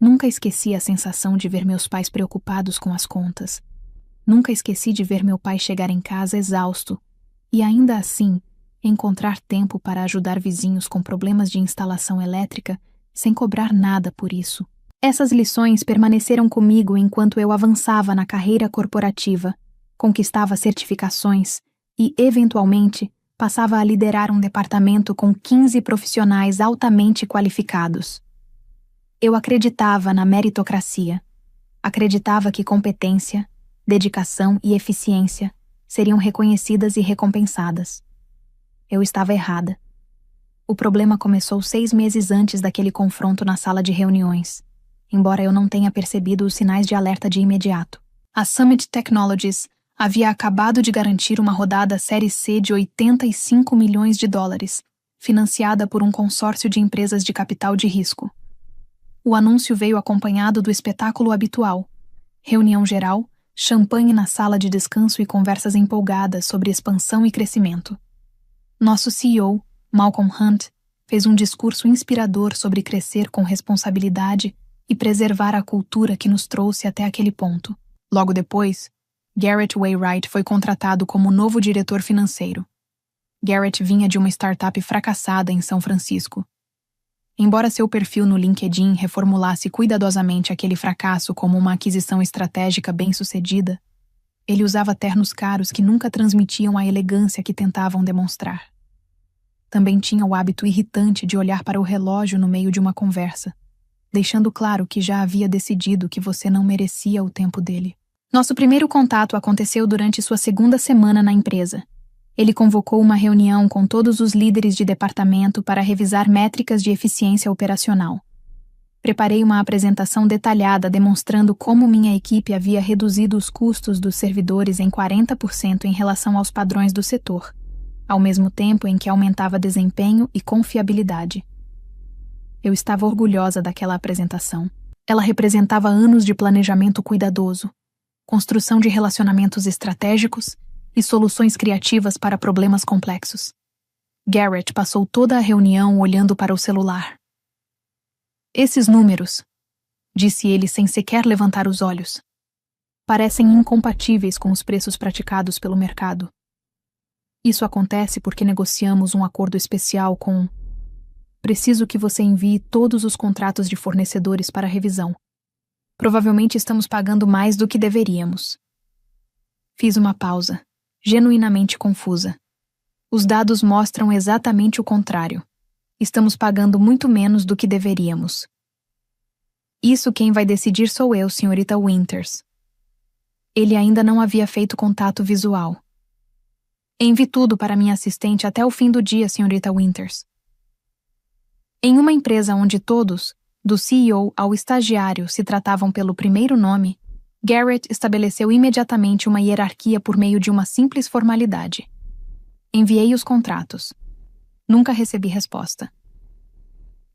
Nunca esqueci a sensação de ver meus pais preocupados com as contas. Nunca esqueci de ver meu pai chegar em casa exausto e, ainda assim, encontrar tempo para ajudar vizinhos com problemas de instalação elétrica sem cobrar nada por isso. Essas lições permaneceram comigo enquanto eu avançava na carreira corporativa, conquistava certificações e, eventualmente, passava a liderar um departamento com 15 profissionais altamente qualificados. Eu acreditava na meritocracia. Acreditava que competência, dedicação e eficiência seriam reconhecidas e recompensadas. Eu estava errada. O problema começou 6 meses antes daquele confronto na sala de reuniões, embora eu não tenha percebido os sinais de alerta de imediato. A Summit Technologies havia acabado de garantir uma rodada Série C de $85 milhões, financiada por um consórcio de empresas de capital de risco. O anúncio veio acompanhado do espetáculo habitual: reunião geral, champanhe na sala de descanso e conversas empolgadas sobre expansão e crescimento. Nosso CEO, Malcolm Hunt, fez um discurso inspirador sobre crescer com responsabilidade e preservar a cultura que nos trouxe até aquele ponto. Logo depois, Garrett Wainwright foi contratado como novo diretor financeiro. Garrett vinha de uma startup fracassada em São Francisco. Embora seu perfil no LinkedIn reformulasse cuidadosamente aquele fracasso como uma aquisição estratégica bem-sucedida, ele usava ternos caros que nunca transmitiam a elegância que tentavam demonstrar. Também tinha o hábito irritante de olhar para o relógio no meio de uma conversa, deixando claro que já havia decidido que você não merecia o tempo dele. Nosso primeiro contato aconteceu durante sua 2ª semana na empresa. Ele convocou uma reunião com todos os líderes de departamento para revisar métricas de eficiência operacional. Preparei uma apresentação detalhada demonstrando como minha equipe havia reduzido os custos dos servidores em 40% em relação aos padrões do setor, ao mesmo tempo em que aumentava desempenho e confiabilidade. Eu estava orgulhosa daquela apresentação. Ela representava anos de planejamento cuidadoso, construção de relacionamentos estratégicos e soluções criativas para problemas complexos. Garrett passou toda a reunião olhando para o celular. Esses números, disse ele sem sequer levantar os olhos, parecem incompatíveis com os preços praticados pelo mercado. Isso acontece porque negociamos um acordo especial com... Preciso que você envie todos os contratos de fornecedores para revisão. Provavelmente estamos pagando mais do que deveríamos. Fiz uma pausa, genuinamente confusa. Os dados mostram exatamente o contrário. Estamos pagando muito menos do que deveríamos. Isso quem vai decidir sou eu, senhorita Winters. Ele ainda não havia feito contato visual. Envie tudo para minha assistente até o fim do dia, senhorita Winters. Em uma empresa onde todos, do CEO ao estagiário, se tratavam pelo primeiro nome, Garrett estabeleceu imediatamente uma hierarquia por meio de uma simples formalidade. Enviei os contratos. Nunca recebi resposta.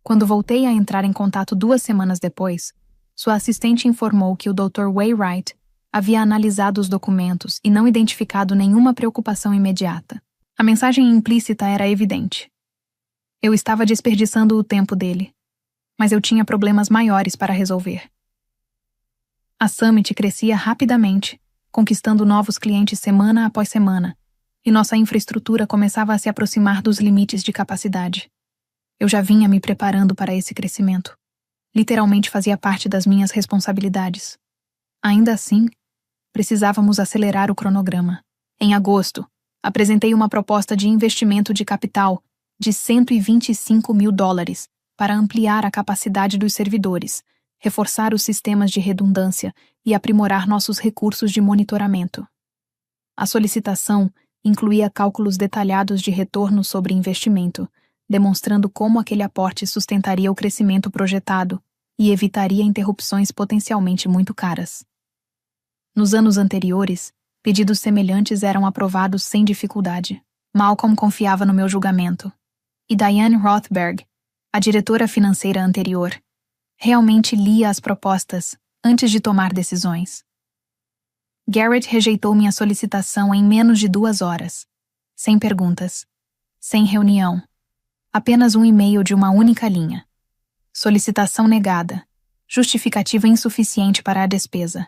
Quando voltei a entrar em contato 2 semanas depois, sua assistente informou que o Dr. Wainwright havia analisado os documentos e não identificado nenhuma preocupação imediata. A mensagem implícita era evidente. Eu estava desperdiçando o tempo dele, mas eu tinha problemas maiores para resolver. A Summit crescia rapidamente, conquistando novos clientes semana após semana, e nossa infraestrutura começava a se aproximar dos limites de capacidade. Eu já vinha me preparando para esse crescimento. Literalmente fazia parte das minhas responsabilidades. Ainda assim, precisávamos acelerar o cronograma. Em agosto, apresentei uma proposta de investimento de capital de $125 mil para ampliar a capacidade dos servidores, reforçar os sistemas de redundância e aprimorar nossos recursos de monitoramento. A solicitação incluía cálculos detalhados de retorno sobre investimento, demonstrando como aquele aporte sustentaria o crescimento projetado e evitaria interrupções potencialmente muito caras. Nos anos anteriores, pedidos semelhantes eram aprovados sem dificuldade. Malcolm confiava no meu julgamento. E Diane Rothberg, a diretora financeira anterior, realmente lia as propostas antes de tomar decisões. Garrett rejeitou minha solicitação em menos de 2 horas, sem perguntas, sem reunião, apenas um e-mail de uma única linha. Solicitação negada, justificativa insuficiente para a despesa.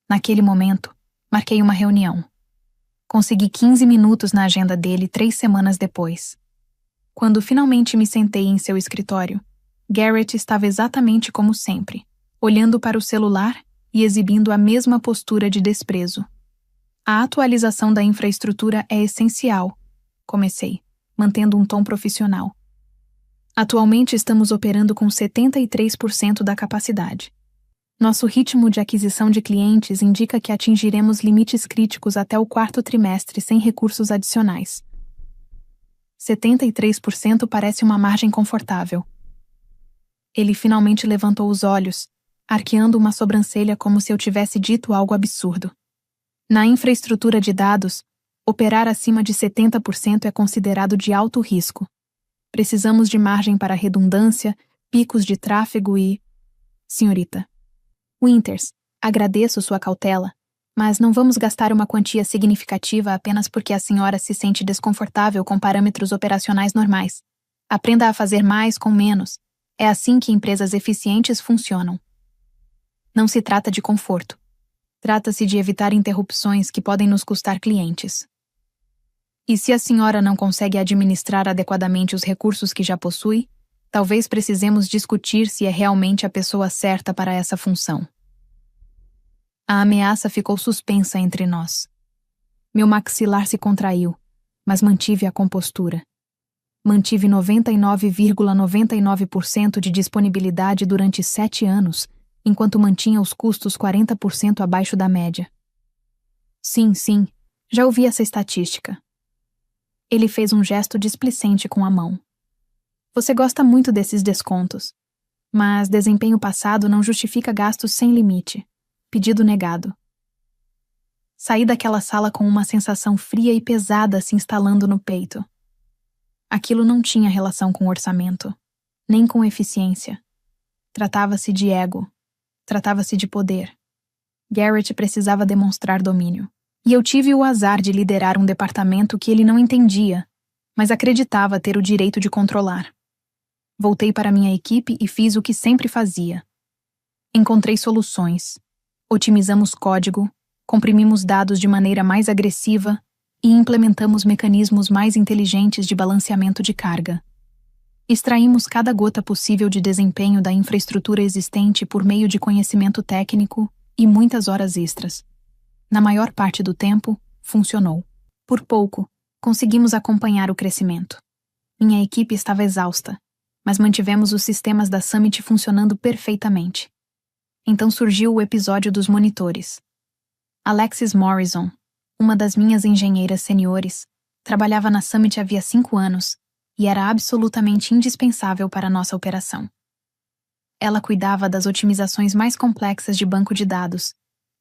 Naquele momento, marquei uma reunião. Consegui 15 minutos na agenda dele 3 semanas depois. Quando finalmente me sentei em seu escritório, Garrett estava exatamente como sempre, olhando para o celular e exibindo a mesma postura de desprezo. A atualização da infraestrutura é essencial, comecei, mantendo um tom profissional. Atualmente estamos operando com 73% da capacidade. Nosso ritmo de aquisição de clientes indica que atingiremos limites críticos até o 4º trimestre sem recursos adicionais. 73% parece uma margem confortável. Ele finalmente levantou os olhos, arqueando uma sobrancelha como se eu tivesse dito algo absurdo. Na infraestrutura de dados, operar acima de 70% é considerado de alto risco. Precisamos de margem para redundância, picos de tráfego e... Senhorita Winters, agradeço sua cautela, mas não vamos gastar uma quantia significativa apenas porque a senhora se sente desconfortável com parâmetros operacionais normais. Aprenda a fazer mais com menos. É assim que empresas eficientes funcionam. Não se trata de conforto. Trata-se de evitar interrupções que podem nos custar clientes. E se a senhora não consegue administrar adequadamente os recursos que já possui, talvez precisemos discutir se é realmente a pessoa certa para essa função. A ameaça ficou suspensa entre nós. Meu maxilar se contraiu, mas mantive a compostura. Mantive 99,99% de disponibilidade durante 7 anos, enquanto mantinha os custos 40% abaixo da média. Sim, já ouvi essa estatística. Ele fez um gesto displicente com a mão. Você gosta muito desses descontos, mas desempenho passado não justifica gastos sem limite. Pedido negado. Saí daquela sala com uma sensação fria e pesada se instalando no peito. Aquilo não tinha relação com orçamento, nem com eficiência. Tratava-se de ego. Tratava-se de poder. Garrett precisava demonstrar domínio. E eu tive o azar de liderar um departamento que ele não entendia, mas acreditava ter o direito de controlar. Voltei para minha equipe e fiz o que sempre fazia. Encontrei soluções. Otimizamos código, comprimimos dados de maneira mais agressiva e implementamos mecanismos mais inteligentes de balanceamento de carga. Extraímos cada gota possível de desempenho da infraestrutura existente por meio de conhecimento técnico e muitas horas extras. Na maior parte do tempo, funcionou. Por pouco, conseguimos acompanhar o crescimento. Minha equipe estava exausta, mas mantivemos os sistemas da Summit funcionando perfeitamente. Então surgiu o episódio dos monitores. Alexis Morrison, uma das minhas engenheiras seniores, trabalhava na Summit havia 5 anos e era absolutamente indispensável para a nossa operação. Ela cuidava das otimizações mais complexas de banco de dados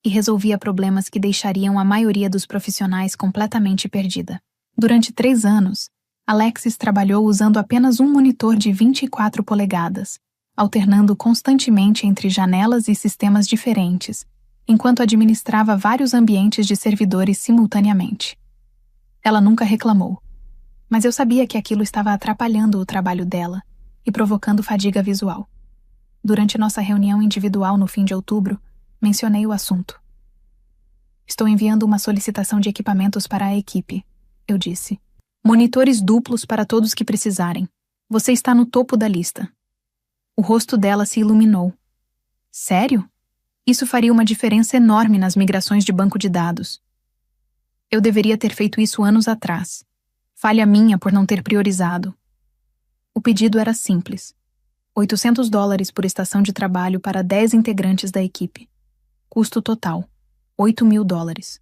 e resolvia problemas que deixariam a maioria dos profissionais completamente perdida. Durante 3 anos, Alexis trabalhou usando apenas um monitor de 24 polegadas, alternando constantemente entre janelas e sistemas diferentes, enquanto administrava vários ambientes de servidores simultaneamente. Ela nunca reclamou, mas eu sabia que aquilo estava atrapalhando o trabalho dela e provocando fadiga visual. Durante nossa reunião individual no fim de outubro, mencionei o assunto. Estou enviando uma solicitação de equipamentos para a equipe, eu disse. Monitores duplos para todos que precisarem. Você está no topo da lista. O rosto dela se iluminou. Sério? Isso faria uma diferença enorme nas migrações de banco de dados. Eu deveria ter feito isso anos atrás. Falha minha por não ter priorizado. O pedido era simples. $800 por estação de trabalho para 10 integrantes da equipe. Custo total, $8.000.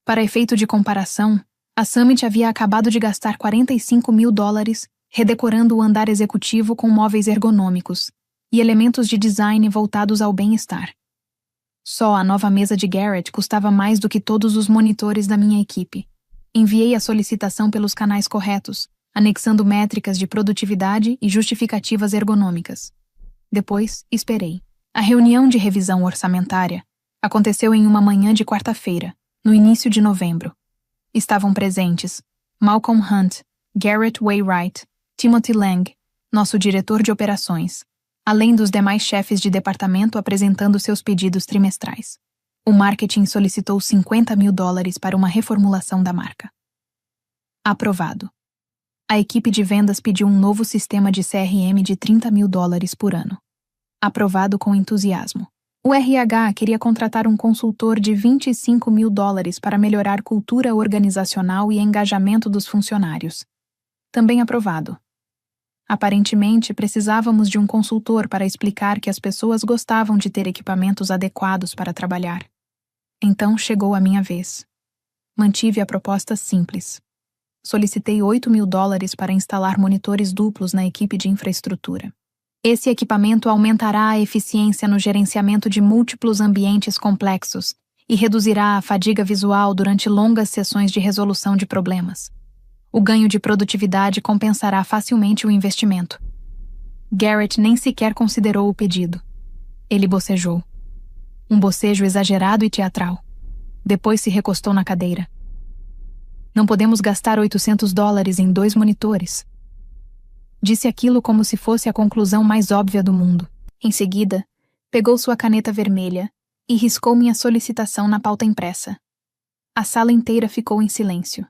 Para efeito de comparação, a Summit havia acabado de gastar $45.000 redecorando o andar executivo com móveis ergonômicos e elementos de design voltados ao bem-estar. Só a nova mesa de Garrett custava mais do que todos os monitores da minha equipe. Enviei a solicitação pelos canais corretos, anexando métricas de produtividade e justificativas ergonômicas. Depois, esperei. A reunião de revisão orçamentária aconteceu em uma manhã de quarta-feira, no início de novembro. Estavam presentes Malcolm Hunt, Garrett Wainwright, Timothy Lang, nosso diretor de operações, além dos demais chefes de departamento apresentando seus pedidos trimestrais. O marketing solicitou $50.000 para uma reformulação da marca. Aprovado. A equipe de vendas pediu um novo sistema de CRM de $30.000 por ano. Aprovado com entusiasmo. O RH queria contratar um consultor de $25.000 para melhorar cultura organizacional e engajamento dos funcionários. Também aprovado. Aparentemente, precisávamos de um consultor para explicar que as pessoas gostavam de ter equipamentos adequados para trabalhar. Então chegou a minha vez. Mantive a proposta simples. Solicitei $8.000 para instalar monitores duplos na equipe de infraestrutura. Esse equipamento aumentará a eficiência no gerenciamento de múltiplos ambientes complexos e reduzirá a fadiga visual durante longas sessões de resolução de problemas. O ganho de produtividade compensará facilmente o investimento. Garrett nem sequer considerou o pedido. Ele bocejou. Um bocejo exagerado e teatral. Depois se recostou na cadeira. Não podemos gastar $800 em 2 monitores. Disse aquilo como se fosse a conclusão mais óbvia do mundo. Em seguida, pegou sua caneta vermelha e riscou minha solicitação na pauta impressa. A sala inteira ficou em silêncio.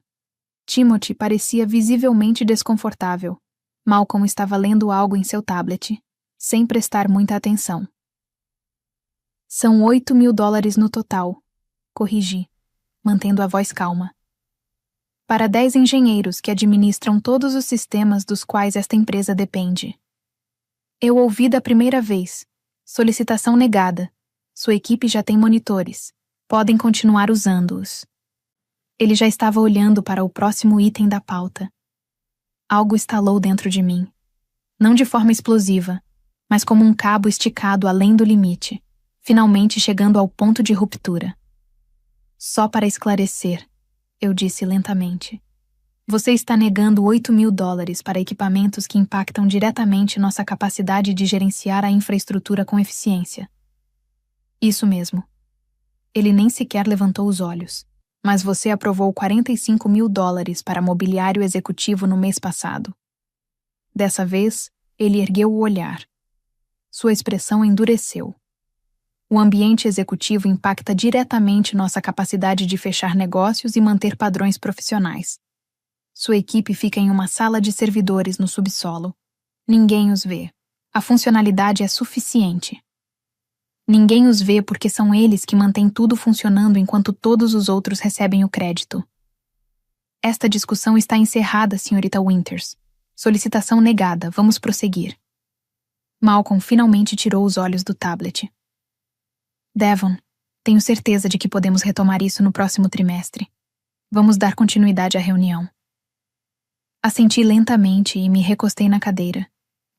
Timothy parecia visivelmente desconfortável. Malcolm estava lendo algo em seu tablet, sem prestar muita atenção. São $8.000 no total, corrigi, mantendo a voz calma. Para 10 engenheiros que administram todos os sistemas dos quais esta empresa depende. Eu ouvi da primeira vez. Solicitação negada. Sua equipe já tem monitores. Podem continuar usando-os. Ele já estava olhando para o próximo item da pauta. Algo estalou dentro de mim. Não de forma explosiva, mas como um cabo esticado além do limite, finalmente chegando ao ponto de ruptura. Só para esclarecer, eu disse lentamente. Você está negando $8.000 para equipamentos que impactam diretamente nossa capacidade de gerenciar a infraestrutura com eficiência. Isso mesmo. Ele nem sequer levantou os olhos. Mas você aprovou $45.000 para mobiliário executivo no mês passado. Dessa vez, ele ergueu o olhar. Sua expressão endureceu. O ambiente executivo impacta diretamente nossa capacidade de fechar negócios e manter padrões profissionais. Sua equipe fica em uma sala de servidores no subsolo. Ninguém os vê. A funcionalidade é suficiente. Ninguém os vê porque são eles que mantêm tudo funcionando enquanto todos os outros recebem o crédito. Esta discussão está encerrada, Sra. Winters. Solicitação negada, vamos prosseguir. Malcolm finalmente tirou os olhos do tablet. Devon, tenho certeza de que podemos retomar isso no próximo trimestre. Vamos dar continuidade à reunião. Assenti lentamente e me recostei na cadeira,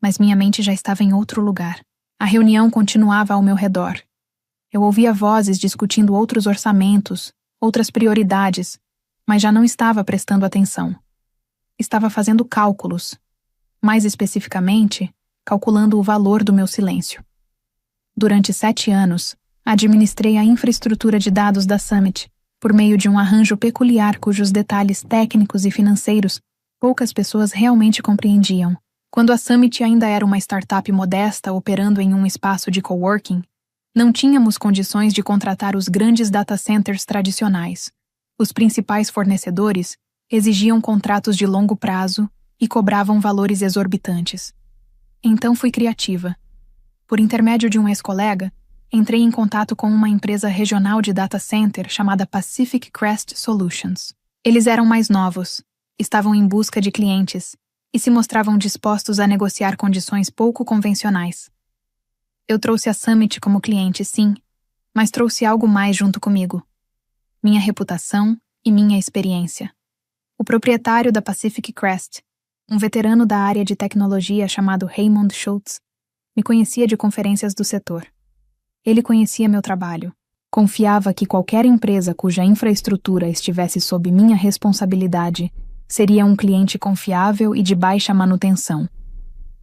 mas minha mente já estava em outro lugar. A reunião continuava ao meu redor. Eu ouvia vozes discutindo outros orçamentos, outras prioridades, mas já não estava prestando atenção. Estava fazendo cálculos. Mais especificamente, calculando o valor do meu silêncio. Durante 7 anos, administrei a infraestrutura de dados da Summit, por meio de um arranjo peculiar cujos detalhes técnicos e financeiros poucas pessoas realmente compreendiam. Quando a Summit ainda era uma startup modesta operando em um espaço de coworking, não tínhamos condições de contratar os grandes data centers tradicionais. Os principais fornecedores exigiam contratos de longo prazo e cobravam valores exorbitantes. Então fui criativa. Por intermédio de um ex-colega, entrei em contato com uma empresa regional de data center chamada Pacific Crest Solutions. Eles eram mais novos, estavam em busca de clientes e se mostravam dispostos a negociar condições pouco convencionais. Eu trouxe a Summit como cliente, sim, mas trouxe algo mais junto comigo. Minha reputação e minha experiência. O proprietário da Pacific Crest, um veterano da área de tecnologia chamado Raymond Schultz, me conhecia de conferências do setor. Ele conhecia meu trabalho. Confiava que qualquer empresa cuja infraestrutura estivesse sob minha responsabilidade seria um cliente confiável e de baixa manutenção.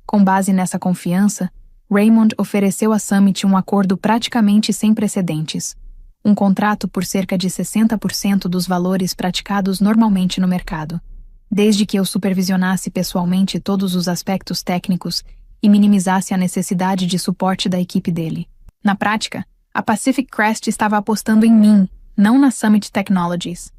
Com base nessa confiança, Raymond ofereceu à Summit um acordo praticamente sem precedentes. Um contrato por cerca de 60% dos valores praticados normalmente no mercado, desde que eu supervisionasse pessoalmente todos os aspectos técnicos e minimizasse a necessidade de suporte da equipe dele. Na prática, a Pacific Crest estava apostando em mim, não na Summit Technologies.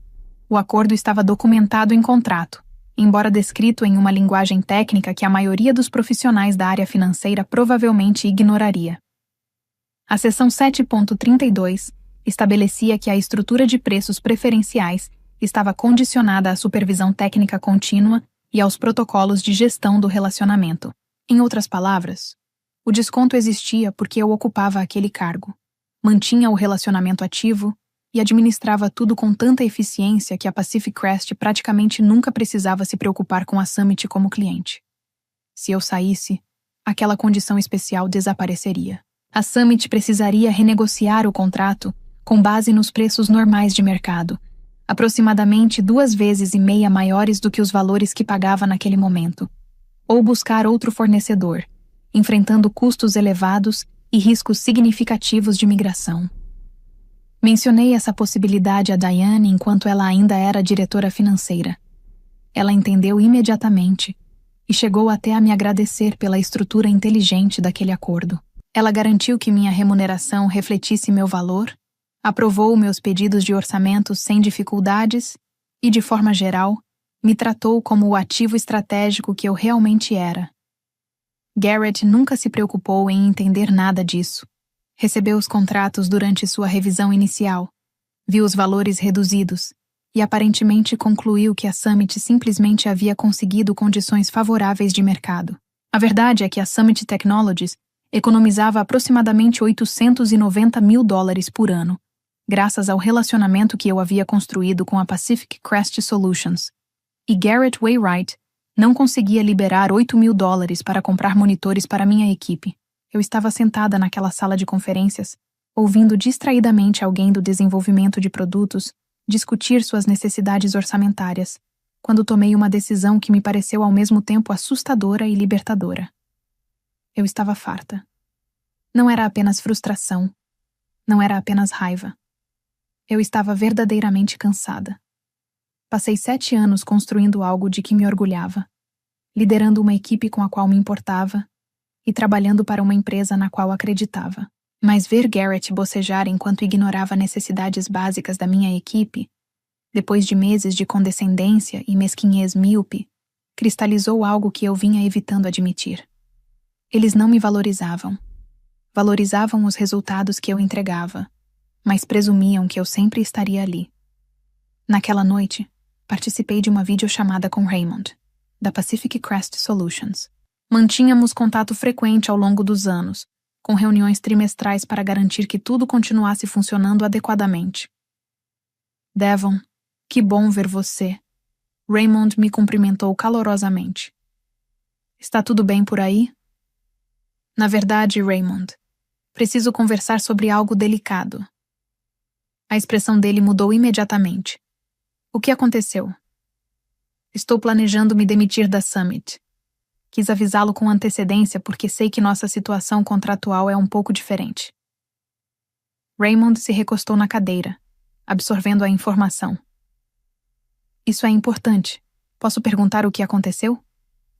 O acordo estava documentado em contrato, embora descrito em uma linguagem técnica que a maioria dos profissionais da área financeira provavelmente ignoraria. A seção 7.32 estabelecia que a estrutura de preços preferenciais estava condicionada à supervisão técnica contínua e aos protocolos de gestão do relacionamento. Em outras palavras, o desconto existia porque eu ocupava aquele cargo, mantinha o relacionamento ativo e administrava tudo com tanta eficiência que a Pacific Crest praticamente nunca precisava se preocupar com a Summit como cliente. Se eu saísse, aquela condição especial desapareceria. A Summit precisaria renegociar o contrato com base nos preços normais de mercado, aproximadamente 2,5 vezes maiores do que os valores que pagava naquele momento, ou buscar outro fornecedor, enfrentando custos elevados e riscos significativos de migração. Mencionei essa possibilidade a Diane enquanto ela ainda era diretora financeira. Ela entendeu imediatamente e chegou até a me agradecer pela estrutura inteligente daquele acordo. Ela garantiu que minha remuneração refletisse meu valor, aprovou meus pedidos de orçamento sem dificuldades e, de forma geral, me tratou como o ativo estratégico que eu realmente era. Garrett nunca se preocupou em entender nada disso. Recebeu os contratos durante sua revisão inicial, viu os valores reduzidos e aparentemente concluiu que a Summit simplesmente havia conseguido condições favoráveis de mercado. A verdade é que a Summit Technologies economizava aproximadamente $890 mil por ano, graças ao relacionamento que eu havia construído com a Pacific Crest Solutions. E Garrett Wainwright não conseguia liberar $8 mil para comprar monitores para minha equipe. Eu estava sentada naquela sala de conferências, ouvindo distraidamente alguém do desenvolvimento de produtos discutir suas necessidades orçamentárias, quando tomei uma decisão que me pareceu ao mesmo tempo assustadora e libertadora. Eu estava farta. Não era apenas frustração. Não era apenas raiva. Eu estava verdadeiramente cansada. Passei 7 anos construindo algo de que me orgulhava, liderando uma equipe com a qual me importava e trabalhando para uma empresa na qual acreditava. Mas ver Garrett bocejar enquanto ignorava necessidades básicas da minha equipe, depois de meses de condescendência e mesquinhez míope, cristalizou algo que eu vinha evitando admitir. Eles não me valorizavam. Valorizavam os resultados que eu entregava, mas presumiam que eu sempre estaria ali. Naquela noite, participei de uma videochamada com Raymond. da Pacific Crest Solutions. Mantínhamos contato frequente ao longo dos anos, com reuniões trimestrais para garantir que tudo continuasse funcionando adequadamente. Devon, que bom ver você. Raymond me cumprimentou calorosamente. Está tudo bem por aí? Na verdade, Raymond, preciso conversar sobre algo delicado. A expressão dele mudou imediatamente. O que aconteceu? Estou planejando me demitir da Summit. Quis avisá-lo com antecedência porque sei que nossa situação contratual é um pouco diferente. Raymond se recostou na cadeira, absorvendo a informação. Isso é importante. Posso perguntar o que aconteceu?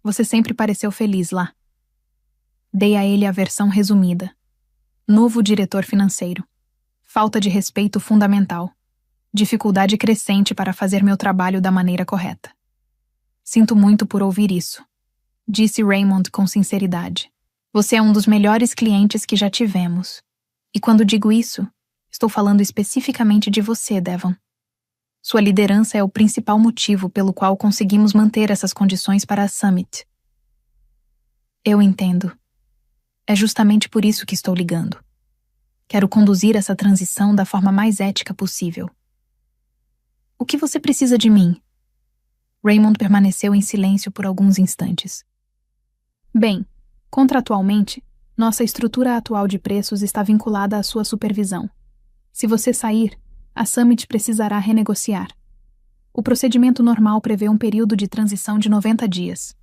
Você sempre pareceu feliz lá. Dei a ele a versão resumida. Novo diretor financeiro. Falta de respeito fundamental. Dificuldade crescente para fazer meu trabalho da maneira correta. Sinto muito por ouvir isso, disse Raymond com sinceridade. Você é um dos melhores clientes que já tivemos. E quando digo isso, estou falando especificamente de você, Devon. Sua liderança é o principal motivo pelo qual conseguimos manter essas condições para a Summit. Eu entendo. É justamente por isso que estou ligando. Quero conduzir essa transição da forma mais ética possível. O que você precisa de mim? Raymond permaneceu em silêncio por alguns instantes. Bem, contratualmente, nossa estrutura atual de preços está vinculada à sua supervisão. Se você sair, a Summit precisará renegociar. O procedimento normal prevê um período de transição de 90 dias.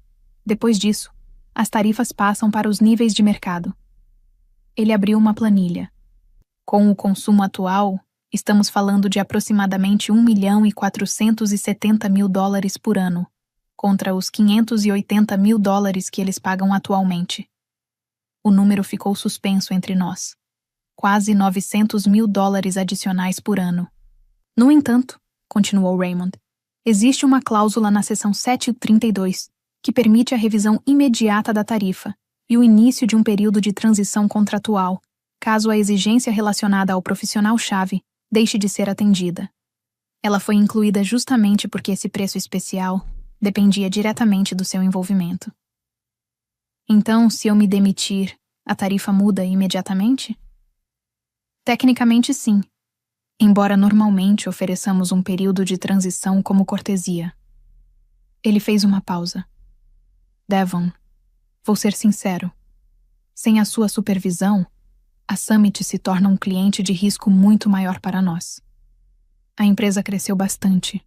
Depois disso, as tarifas passam para os níveis de mercado. Ele abriu uma planilha. Com o consumo atual, estamos falando de aproximadamente $1.470.000 por ano, contra os $580.000 que eles pagam atualmente. O número ficou suspenso entre nós. Quase $900.000 adicionais por ano. No entanto, continuou Raymond, existe uma cláusula na seção 732 que permite a revisão imediata da tarifa e o início de um período de transição contratual, caso a exigência relacionada ao profissional-chave deixe de ser atendida. Ela foi incluída justamente porque esse preço especial dependia diretamente do seu envolvimento. Então, se eu me demitir, a tarifa muda imediatamente? Tecnicamente, sim, embora normalmente ofereçamos um período de transição como cortesia. Ele fez uma pausa. Devon, vou ser sincero. Sem a sua supervisão, a Summit se torna um cliente de risco muito maior para nós. A empresa cresceu bastante.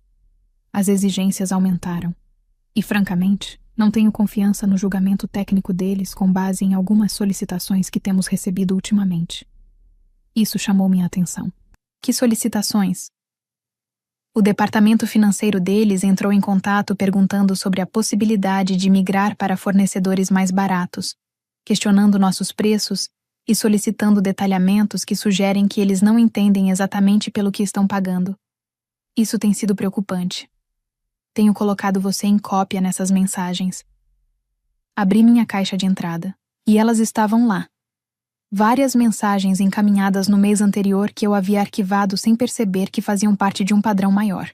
As exigências aumentaram. E, francamente, não tenho confiança no julgamento técnico deles com base em algumas solicitações que temos recebido ultimamente. Isso chamou minha atenção. Que solicitações? O departamento financeiro deles entrou em contato perguntando sobre a possibilidade de migrar para fornecedores mais baratos, questionando nossos preços e solicitando detalhamentos que sugerem que eles não entendem exatamente pelo que estão pagando. Isso tem sido preocupante. Tenho colocado você em cópia nessas mensagens. Abri minha caixa de entrada, e elas estavam lá. Várias mensagens encaminhadas no mês anterior que eu havia arquivado sem perceber que faziam parte de um padrão maior.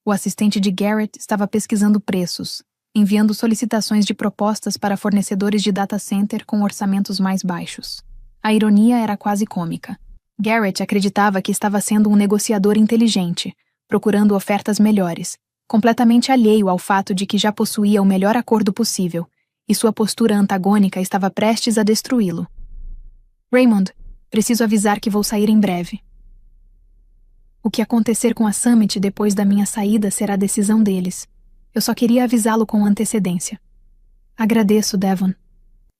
O assistente de Garrett estava pesquisando preços, enviando solicitações de propostas para fornecedores de data center com orçamentos mais baixos. A ironia era quase cômica. Garrett acreditava que estava sendo um negociador inteligente, procurando ofertas melhores, completamente alheio ao fato de que já possuía o melhor acordo possível, e sua postura antagônica estava prestes a destruí-lo. Raymond, preciso avisar que vou sair em breve. O que acontecer com a Summit depois da minha saída será decisão deles. Eu só queria avisá-lo com antecedência. Agradeço, Devon.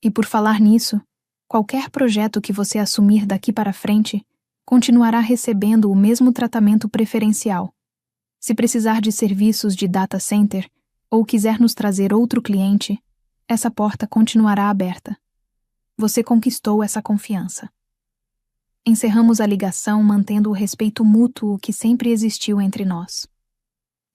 E por falar nisso, qualquer projeto que você assumir daqui para frente continuará recebendo o mesmo tratamento preferencial. Se precisar de serviços de data center ou quiser nos trazer outro cliente, essa porta continuará aberta. Você conquistou essa confiança. Encerramos a ligação mantendo o respeito mútuo que sempre existiu entre nós.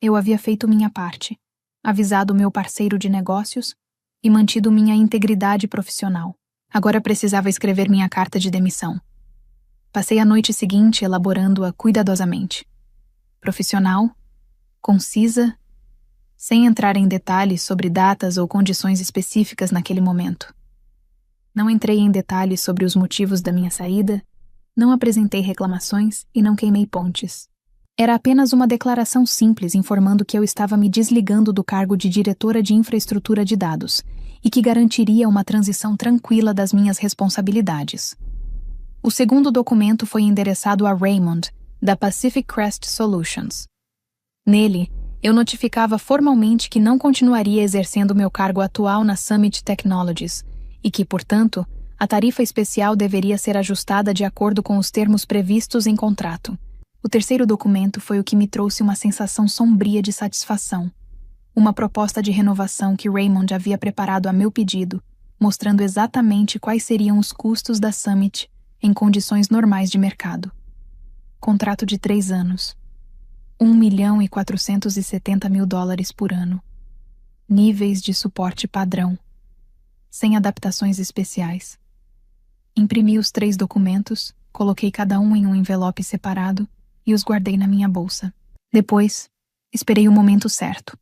Eu havia feito minha parte, avisado meu parceiro de negócios e mantido minha integridade profissional. Agora precisava escrever minha carta de demissão. Passei a noite seguinte elaborando-a cuidadosamente. Profissional, concisa, sem entrar em detalhes sobre datas ou condições específicas naquele momento. Não entrei em detalhes sobre os motivos da minha saída, não apresentei reclamações e não queimei pontes. Era apenas uma declaração simples informando que eu estava me desligando do cargo de diretora de infraestrutura de dados e que garantiria uma transição tranquila das minhas responsabilidades. O segundo documento foi endereçado a Raymond, da Pacific Crest Solutions. Nele, eu notificava formalmente que não continuaria exercendo meu cargo atual na Summit Technologies e que, portanto, a tarifa especial deveria ser ajustada de acordo com os termos previstos em contrato. O terceiro documento foi o que me trouxe uma sensação sombria de satisfação. Uma proposta de renovação que Raymond havia preparado a meu pedido, mostrando exatamente quais seriam os custos da Summit em condições normais de mercado. Contrato de 3 anos. $1.470.000 por ano. Níveis de suporte padrão. Sem adaptações especiais. Imprimi os 3 documentos, coloquei cada um em um envelope separado e os guardei na minha bolsa. Depois, esperei o momento certo.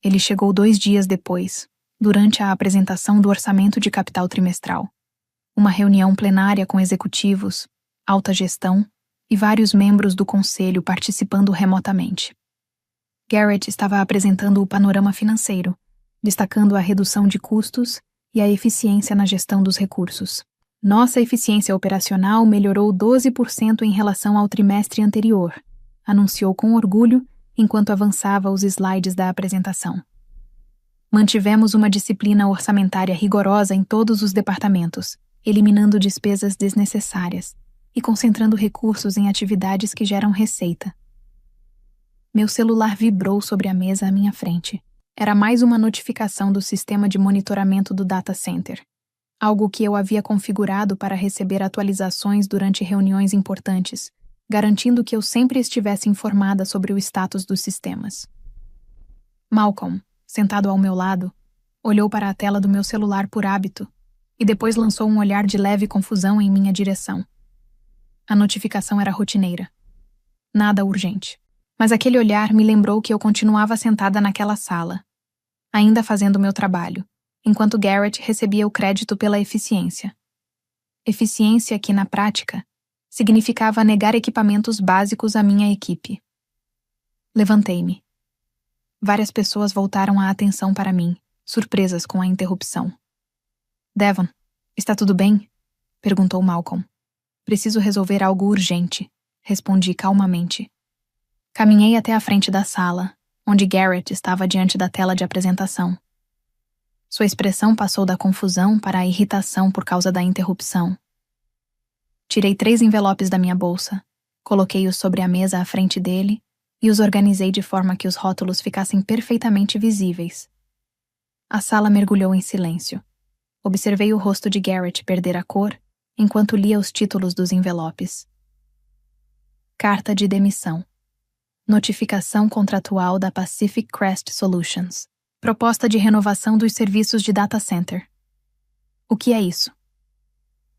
Ele chegou 2 dias depois, durante a apresentação do orçamento de capital trimestral. Uma reunião plenária com executivos, alta gestão e vários membros do conselho participando remotamente. Garrett estava apresentando o panorama financeiro, destacando a redução de custos e a eficiência na gestão dos recursos. Nossa eficiência operacional melhorou 12% em relação ao trimestre anterior, anunciou com orgulho enquanto avançava os slides da apresentação. Mantivemos uma disciplina orçamentária rigorosa em todos os departamentos, eliminando despesas desnecessárias e concentrando recursos em atividades que geram receita. Meu celular vibrou sobre a mesa à minha frente. Era mais uma notificação do sistema de monitoramento do data center. Algo que eu havia configurado para receber atualizações durante reuniões importantes, garantindo que eu sempre estivesse informada sobre o status dos sistemas. Malcolm, sentado ao meu lado, olhou para a tela do meu celular por hábito e depois lançou um olhar de leve confusão em minha direção. A notificação era rotineira. Nada urgente. Mas aquele olhar me lembrou que eu continuava sentada naquela sala, ainda fazendo meu trabalho, enquanto Garrett recebia o crédito pela eficiência. Eficiência que, na prática, significava negar equipamentos básicos à minha equipe. Levantei-me. Várias pessoas voltaram a atenção para mim, surpresas com a interrupção. Devon, está tudo bem? Perguntou Malcolm. Preciso resolver algo urgente, respondi calmamente. Caminhei até a frente da sala, onde Garrett estava diante da tela de apresentação. Sua expressão passou da confusão para a irritação por causa da interrupção. Tirei 3 envelopes da minha bolsa, coloquei-os sobre a mesa à frente dele e os organizei de forma que os rótulos ficassem perfeitamente visíveis. A sala mergulhou em silêncio. Observei o rosto de Garrett perder a cor enquanto lia os títulos dos envelopes. Carta de demissão. Notificação contratual da Pacific Crest Solutions. Proposta de renovação dos serviços de data center. O que é isso?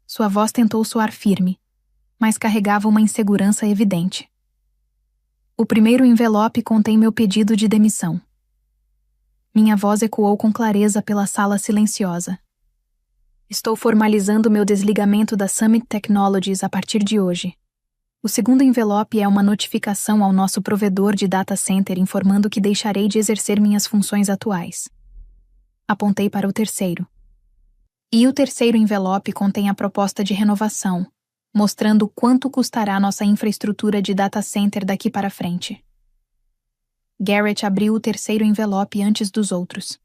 Sua voz tentou soar firme, mas carregava uma insegurança evidente. O primeiro envelope contém meu pedido de demissão. Minha voz ecoou com clareza pela sala silenciosa. Estou formalizando meu desligamento da Summit Technologies a partir de hoje. O segundo envelope é uma notificação ao nosso provedor de data center informando que deixarei de exercer minhas funções atuais. Apontei para o terceiro. E o terceiro envelope contém a proposta de renovação, mostrando quanto custará nossa infraestrutura de data center daqui para frente. Garrett abriu o terceiro envelope antes dos outros.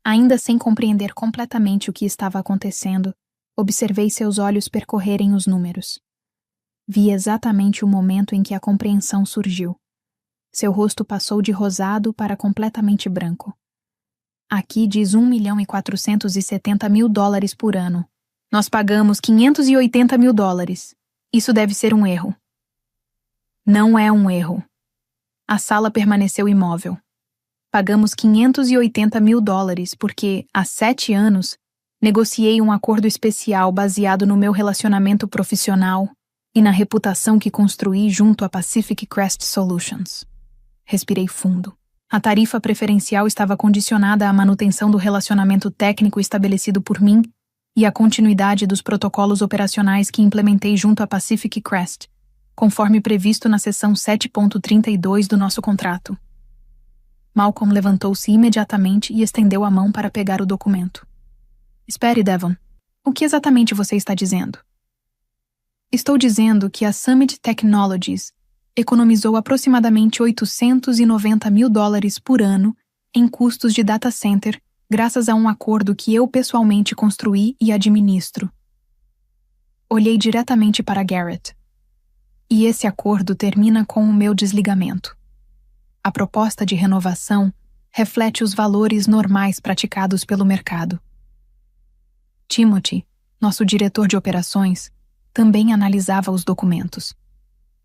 Ainda sem compreender completamente o que estava acontecendo, observei seus olhos percorrerem os números. Vi exatamente o momento em que a compreensão surgiu. Seu rosto passou de rosado para completamente branco. Aqui diz $1.470.000 por ano. Nós pagamos $580.000. Isso deve ser um erro. Não é um erro. A sala permaneceu imóvel. Pagamos $580.000 porque, há 7 anos, negociei um acordo especial baseado no meu relacionamento profissional e na reputação que construí junto à Pacific Crest Solutions. Respirei fundo. A tarifa preferencial estava condicionada à manutenção do relacionamento técnico estabelecido por mim e à continuidade dos protocolos operacionais que implementei junto à Pacific Crest, conforme previsto na seção 7.32 do nosso contrato. Malcolm levantou-se imediatamente e estendeu a mão para pegar o documento. Espere, Devon. O que exatamente você está dizendo? Estou dizendo que a Summit Technologies economizou aproximadamente $890 mil por ano em custos de data center graças a um acordo que eu pessoalmente construí e administro. Olhei diretamente para Garrett. E esse acordo termina com o meu desligamento. A proposta de renovação reflete os valores normais praticados pelo mercado. Timothy, nosso diretor de operações, também analisava os documentos.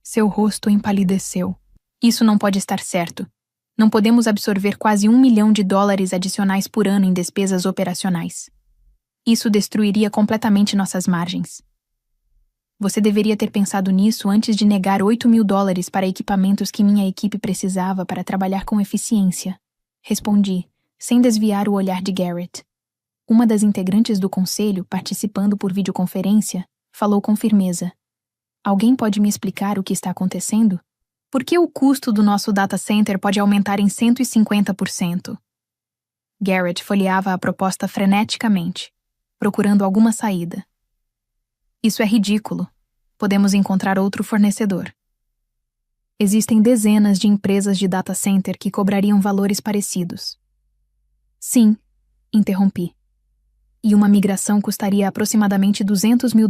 Seu rosto empalideceu. Isso não pode estar certo. Não podemos absorver quase $1 milhão adicionais por ano em despesas operacionais. Isso destruiria completamente nossas margens. Você deveria ter pensado nisso antes de negar $8 mil para equipamentos que minha equipe precisava para trabalhar com eficiência. Respondi, sem desviar o olhar de Garrett. Uma das integrantes do conselho, participando por videoconferência, falou com firmeza. Alguém pode me explicar o que está acontecendo? Por que o custo do nosso data center pode aumentar em 150%? Garrett folheava a proposta freneticamente, procurando alguma saída. Isso é ridículo. Podemos encontrar outro fornecedor. Existem dezenas de empresas de data center que cobrariam valores parecidos. Sim, interrompi. E uma migração custaria aproximadamente $200 mil.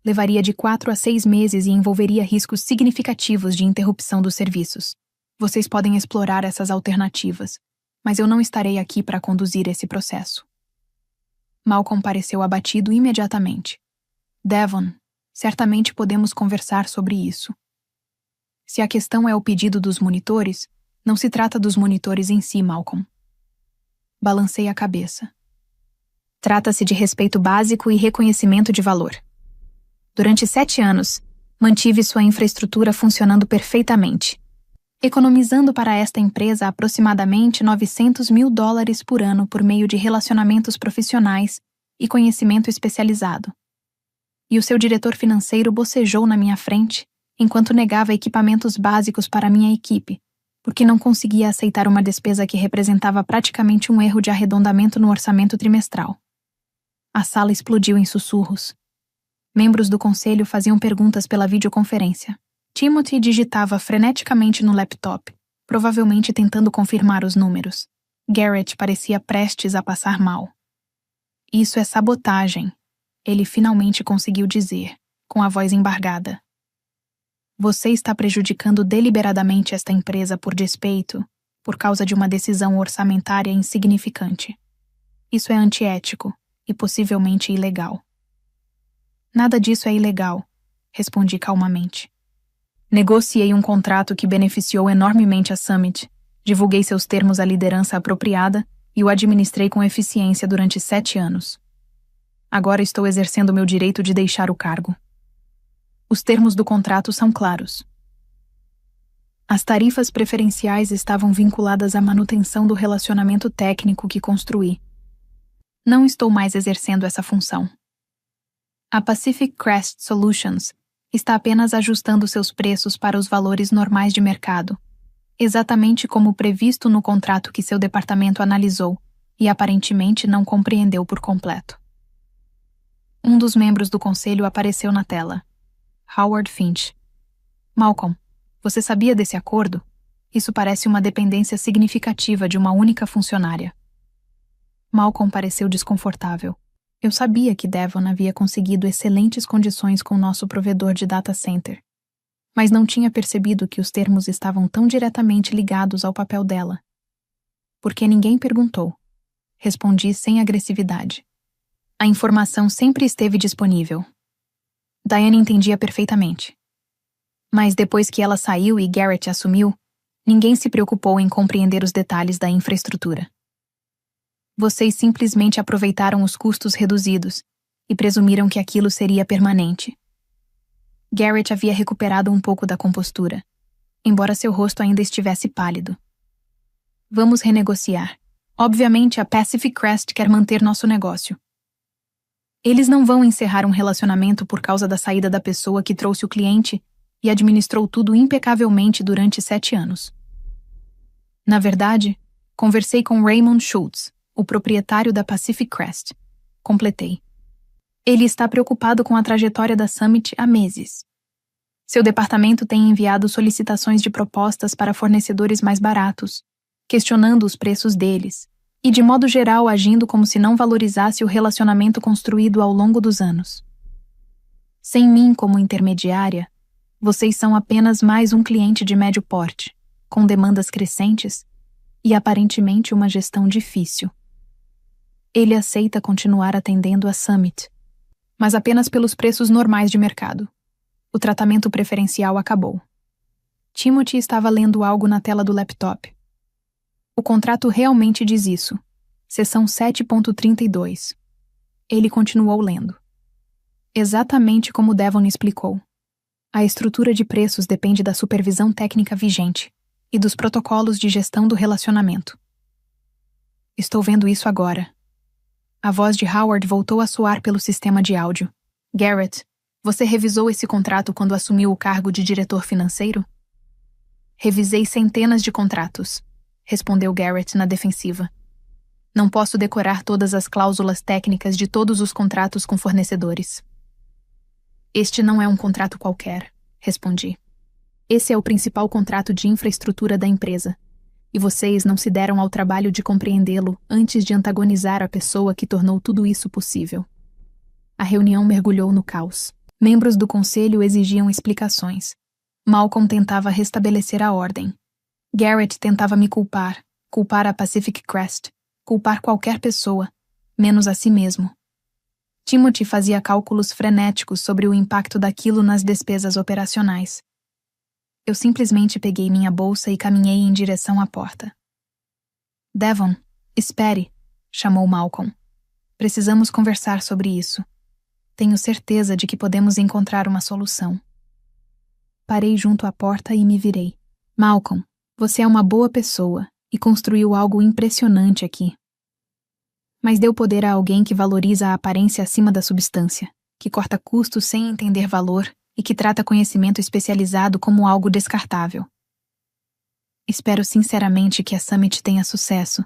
Levaria de 4 a 6 meses e envolveria riscos significativos de interrupção dos serviços. Vocês podem explorar essas alternativas, mas eu não estarei aqui para conduzir esse processo. Malcolm pareceu abatido imediatamente. Devon, certamente podemos conversar sobre isso. Se a questão é o pedido dos monitores, não se trata dos monitores em si, Malcolm. Balancei a cabeça. Trata-se de respeito básico e reconhecimento de valor. Durante 7 anos, mantive sua infraestrutura funcionando perfeitamente, economizando para esta empresa aproximadamente $900 mil por ano por meio de relacionamentos profissionais e conhecimento especializado. E o seu diretor financeiro bocejou na minha frente, enquanto negava equipamentos básicos para minha equipe, porque não conseguia aceitar uma despesa que representava praticamente um erro de arredondamento no orçamento trimestral. A sala explodiu em sussurros. Membros do conselho faziam perguntas pela videoconferência. Timothy digitava freneticamente no laptop, provavelmente tentando confirmar os números. Garrett parecia prestes a passar mal. Isso é sabotagem, ele finalmente conseguiu dizer, com a voz embargada. Você está prejudicando deliberadamente esta empresa por despeito, por causa de uma decisão orçamentária insignificante. Isso é antiético e possivelmente ilegal. Nada disso é ilegal, respondi calmamente. Negociei um contrato que beneficiou enormemente a Summit, divulguei seus termos à liderança apropriada e o administrei com eficiência durante 7 anos. Agora estou exercendo meu direito de deixar o cargo. Os termos do contrato são claros. As tarifas preferenciais estavam vinculadas à manutenção do relacionamento técnico que construí. Não estou mais exercendo essa função. A Pacific Crest Solutions está apenas ajustando seus preços para os valores normais de mercado, exatamente como previsto no contrato que seu departamento analisou e aparentemente não compreendeu por completo. Um dos membros do conselho apareceu na tela. Howard Finch. Malcolm, você sabia desse acordo? Isso parece uma dependência significativa de uma única funcionária. Malcolm pareceu desconfortável. Eu sabia que Devon havia conseguido excelentes condições com nosso provedor de data center, mas não tinha percebido que os termos estavam tão diretamente ligados ao papel dela. Porque ninguém perguntou. Respondi sem agressividade. A informação sempre esteve disponível. Diane entendia perfeitamente. Mas depois que ela saiu e Garrett assumiu, ninguém se preocupou em compreender os detalhes da infraestrutura. Vocês simplesmente aproveitaram os custos reduzidos e presumiram que aquilo seria permanente. Garrett havia recuperado um pouco da compostura, embora seu rosto ainda estivesse pálido. Vamos renegociar. Obviamente, a Pacific Crest quer manter nosso negócio. Eles não vão encerrar um relacionamento por causa da saída da pessoa que trouxe o cliente e administrou tudo impecavelmente durante 7 anos. Na verdade, conversei com Raymond Schultz, o proprietário da Pacific Crest. Completei. Ele está preocupado com a trajetória da Summit há meses. Seu departamento tem enviado solicitações de propostas para fornecedores mais baratos, questionando os preços deles, e de modo geral agindo como se não valorizasse o relacionamento construído ao longo dos anos. Sem mim como intermediária, vocês são apenas mais um cliente de médio porte, com demandas crescentes e aparentemente uma gestão difícil. Ele aceita continuar atendendo a Summit, mas apenas pelos preços normais de mercado. O tratamento preferencial acabou. Timothy estava lendo algo na tela do laptop. O contrato realmente diz isso. Seção 7.32. Ele continuou lendo. Exatamente como Devon explicou. A estrutura de preços depende da supervisão técnica vigente e dos protocolos de gestão do relacionamento. Estou vendo isso agora. A voz de Howard voltou a soar pelo sistema de áudio. Garrett, você revisou esse contrato quando assumiu o cargo de diretor financeiro? Revisei centenas de contratos, respondeu Garrett na defensiva. Não posso decorar todas as cláusulas técnicas de todos os contratos com fornecedores. Este não é um contrato qualquer, respondi. Esse é o principal contrato de infraestrutura da empresa, e vocês não se deram ao trabalho de compreendê-lo antes de antagonizar a pessoa que tornou tudo isso possível. A reunião mergulhou no caos. Membros do conselho exigiam explicações. Malcolm tentava restabelecer a ordem. Garrett tentava me culpar a Pacific Crest, culpar qualquer pessoa, menos a si mesmo. Timothy fazia cálculos frenéticos sobre o impacto daquilo nas despesas operacionais. Eu simplesmente peguei minha bolsa e caminhei em direção à porta. Devon, espere, chamou Malcolm. Precisamos conversar sobre isso. Tenho certeza de que podemos encontrar uma solução. Parei junto à porta e me virei. Malcolm, você é uma boa pessoa e construiu algo impressionante aqui. Mas deu poder a alguém que valoriza a aparência acima da substância, que corta custos sem entender valor e que trata conhecimento especializado como algo descartável. Espero sinceramente que a Summit tenha sucesso,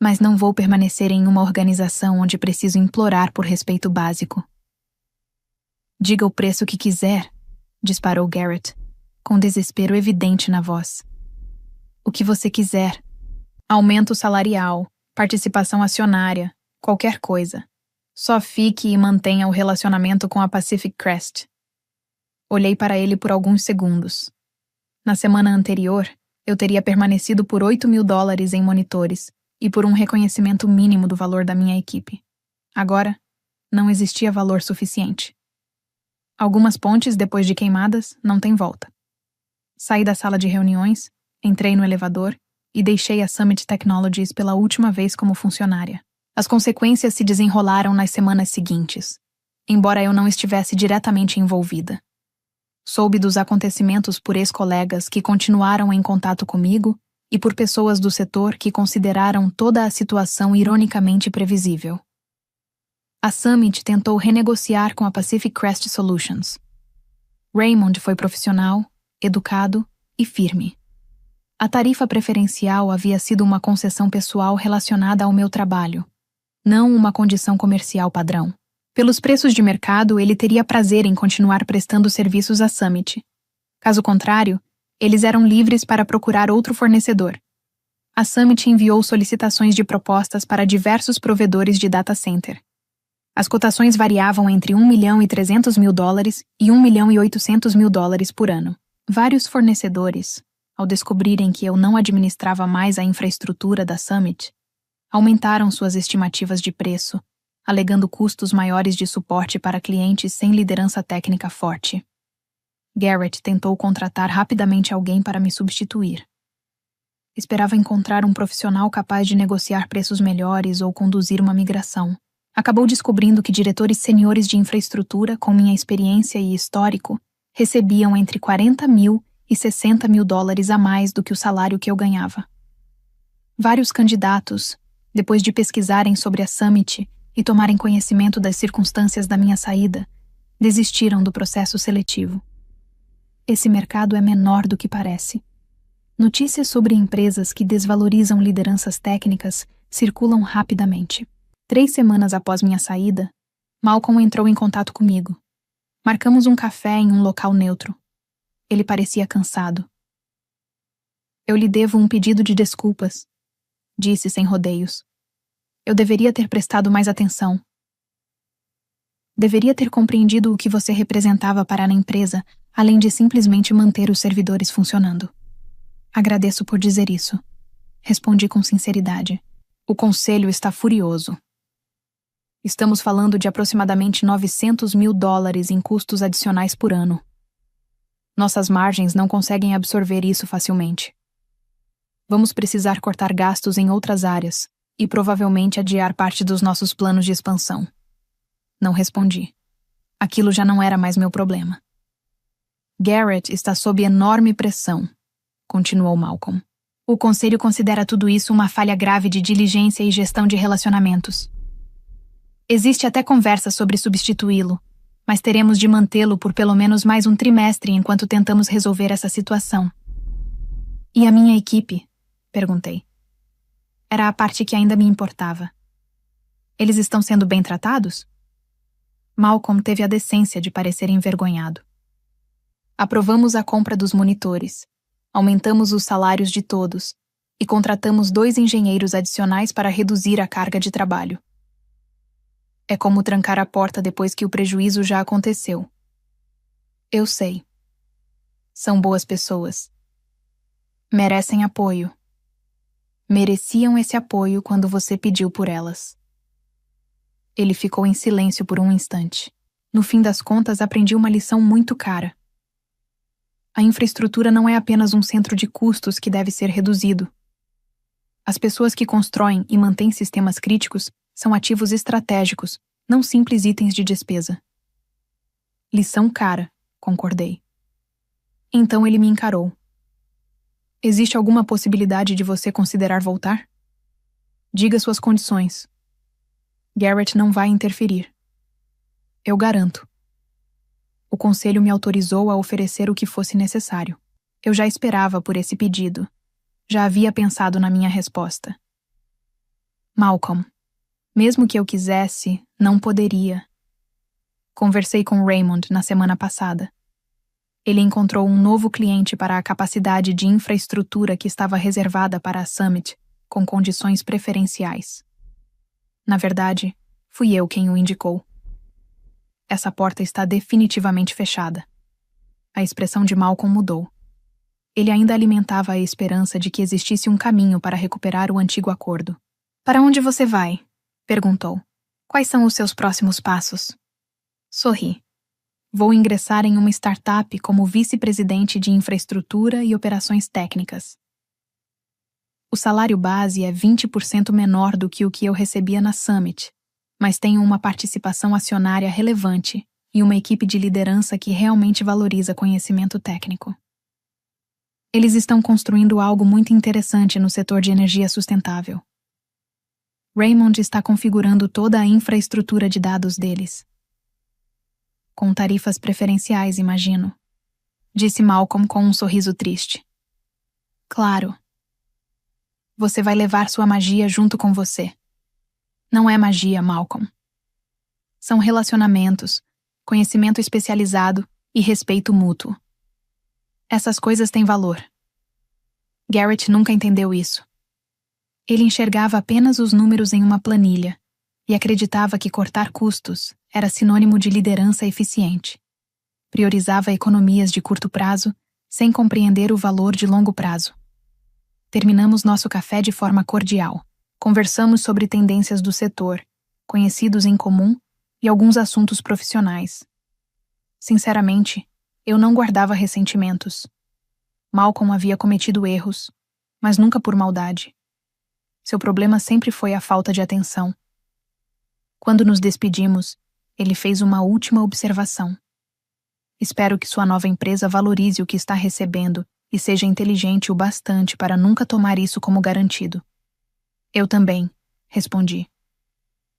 mas não vou permanecer em uma organização onde preciso implorar por respeito básico. Diga o preço que quiser, disparou Garrett, com desespero evidente na voz. O que você quiser. Aumento salarial, participação acionária, qualquer coisa. Só fique e mantenha o relacionamento com a Pacific Crest. Olhei para ele por alguns segundos. Na semana anterior, eu teria permanecido por $8.000 em monitores e por um reconhecimento mínimo do valor da minha equipe. Agora, não existia valor suficiente. Algumas pontes, depois de queimadas, não têm volta. Saí da sala de reuniões, entrei no elevador e deixei a Summit Technologies pela última vez como funcionária. As consequências se desenrolaram nas semanas seguintes, embora eu não estivesse diretamente envolvida. Soube dos acontecimentos por ex-colegas que continuaram em contato comigo e por pessoas do setor que consideraram toda a situação ironicamente previsível. A Summit tentou renegociar com a Pacific Crest Solutions. Raymond foi profissional, educado e firme. A tarifa preferencial havia sido uma concessão pessoal relacionada ao meu trabalho, não uma condição comercial padrão. Pelos preços de mercado, ele teria prazer em continuar prestando serviços à Summit. Caso contrário, eles eram livres para procurar outro fornecedor. A Summit enviou solicitações de propostas para diversos provedores de data center. As cotações variavam entre $1.300.000 e $1.800.000 por ano. Vários fornecedores, ao descobrirem que eu não administrava mais a infraestrutura da Summit, aumentaram suas estimativas de preço, alegando custos maiores de suporte para clientes sem liderança técnica forte. Garrett tentou contratar rapidamente alguém para me substituir. Esperava encontrar um profissional capaz de negociar preços melhores ou conduzir uma migração. Acabou descobrindo que diretores seniores de infraestrutura, com minha experiência e histórico, recebiam entre $40.000 e $60.000 a mais do que o salário que eu ganhava. Vários candidatos, depois de pesquisarem sobre a Summit e tomarem conhecimento das circunstâncias da minha saída, desistiram do processo seletivo. Esse mercado é menor do que parece. Notícias sobre empresas que desvalorizam lideranças técnicas circulam rapidamente. 3 semanas após minha saída, Malcolm entrou em contato comigo. Marcamos um café em um local neutro. Ele parecia cansado. Eu lhe devo um pedido de desculpas, disse sem rodeios. Eu deveria ter prestado mais atenção. Deveria ter compreendido o que você representava para a empresa, além de simplesmente manter os servidores funcionando. Agradeço por dizer isso. Respondi com sinceridade. O conselho está furioso. Estamos falando de aproximadamente $900 mil em custos adicionais por ano. Nossas margens não conseguem absorver isso facilmente. Vamos precisar cortar gastos em outras áreas e provavelmente adiar parte dos nossos planos de expansão. Não respondi. Aquilo já não era mais meu problema. Garrett está sob enorme pressão, continuou Malcolm. O conselho considera tudo isso uma falha grave de diligência e gestão de relacionamentos. Existe até conversa sobre substituí-lo, mas teremos de mantê-lo por pelo menos mais um trimestre enquanto tentamos resolver essa situação. E a minha equipe? Perguntei. Era a parte que ainda me importava. Eles estão sendo bem tratados? Malcolm teve a decência de parecer envergonhado. Aprovamos a compra dos monitores, aumentamos os salários de todos e contratamos 2 engenheiros adicionais para reduzir a carga de trabalho. É como trancar a porta depois que o prejuízo já aconteceu. Eu sei. São boas pessoas. Merecem apoio. Mereciam esse apoio quando você pediu por elas. Ele ficou em silêncio por um instante. No fim das contas, aprendi uma lição muito cara. A infraestrutura não é apenas um centro de custos que deve ser reduzido. As pessoas que constroem e mantêm sistemas críticos são ativos estratégicos, não simples itens de despesa. Lição cara, concordei. Então ele me encarou. Existe alguma possibilidade de você considerar voltar? Diga suas condições. Garrett não vai interferir. Eu garanto. O conselho me autorizou a oferecer o que fosse necessário. Eu já esperava por esse pedido. Já havia pensado na minha resposta. Malcolm, mesmo que eu quisesse, não poderia. Conversei com Raymond na semana passada. Ele encontrou um novo cliente para a capacidade de infraestrutura que estava reservada para a Summit, com condições preferenciais. Na verdade, fui eu quem o indicou. Essa porta está definitivamente fechada. A expressão de Malcolm mudou. Ele ainda alimentava a esperança de que existisse um caminho para recuperar o antigo acordo. Para onde você vai? Perguntou. Quais são os seus próximos passos? Sorri. Vou ingressar em uma startup como vice-presidente de infraestrutura e operações técnicas. O salário base é 20% menor do que o que eu recebia na Summit, mas tenho uma participação acionária relevante e uma equipe de liderança que realmente valoriza conhecimento técnico. Eles estão construindo algo muito interessante no setor de energia sustentável. Raymond está configurando toda a infraestrutura de dados deles. Com tarifas preferenciais, imagino, disse Malcolm com um sorriso triste. Claro. Você vai levar sua magia junto com você. Não é magia, Malcolm. São relacionamentos, conhecimento especializado e respeito mútuo. Essas coisas têm valor. Garrett nunca entendeu isso. Ele enxergava apenas os números em uma planilha e acreditava que cortar custos era sinônimo de liderança eficiente. Priorizava economias de curto prazo sem compreender o valor de longo prazo. Terminamos nosso café de forma cordial. Conversamos sobre tendências do setor, conhecidos em comum e alguns assuntos profissionais. Sinceramente, eu não guardava ressentimentos. Malcolm havia cometido erros, mas nunca por maldade. Seu problema sempre foi a falta de atenção. Quando nos despedimos, ele fez uma última observação. Espero que sua nova empresa valorize o que está recebendo e seja inteligente o bastante para nunca tomar isso como garantido. Eu também, respondi.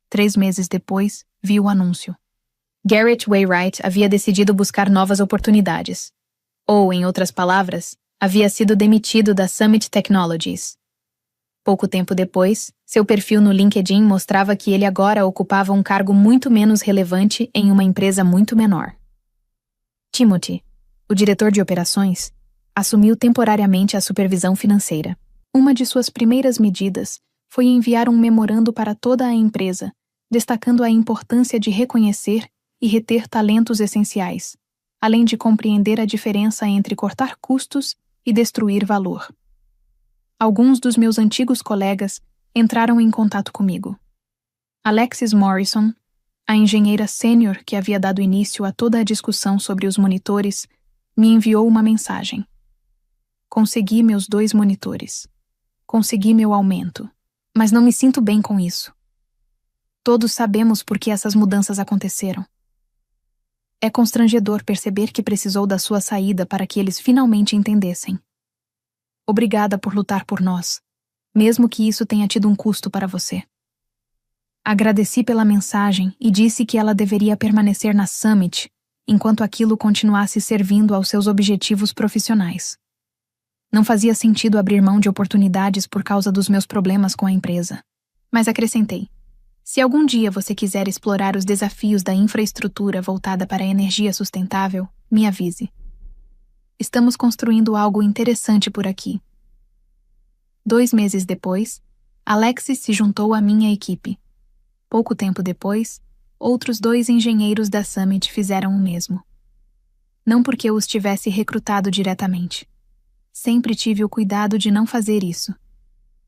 3 meses depois, vi o anúncio. Garrett Wainwright havia decidido buscar novas oportunidades. Ou, em outras palavras, havia sido demitido da Summit Technologies. Pouco tempo depois, seu perfil no LinkedIn mostrava que ele agora ocupava um cargo muito menos relevante em uma empresa muito menor. Timothy, o diretor de operações, assumiu temporariamente a supervisão financeira. Uma de suas primeiras medidas foi enviar um memorando para toda a empresa, destacando a importância de reconhecer e reter talentos essenciais, além de compreender a diferença entre cortar custos e destruir valor. Alguns dos meus antigos colegas entraram em contato comigo. Alexis Morrison, a engenheira sênior que havia dado início a toda a discussão sobre os monitores, me enviou uma mensagem. Consegui meus 2 monitores. Consegui meu aumento, mas não me sinto bem com isso. Todos sabemos por que essas mudanças aconteceram. É constrangedor perceber que precisou da sua saída para que eles finalmente entendessem. Obrigada por lutar por nós, mesmo que isso tenha tido um custo para você. Agradeci pela mensagem e disse que ela deveria permanecer na Summit enquanto aquilo continuasse servindo aos seus objetivos profissionais. Não fazia sentido abrir mão de oportunidades por causa dos meus problemas com a empresa. Mas acrescentei: se algum dia você quiser explorar os desafios da infraestrutura voltada para a energia sustentável, me avise. Estamos construindo algo interessante por aqui. 2 meses depois, Alexis se juntou à minha equipe. Pouco tempo depois, outros 2 engenheiros da Summit fizeram o mesmo. Não porque eu os tivesse recrutado diretamente. Sempre tive o cuidado de não fazer isso.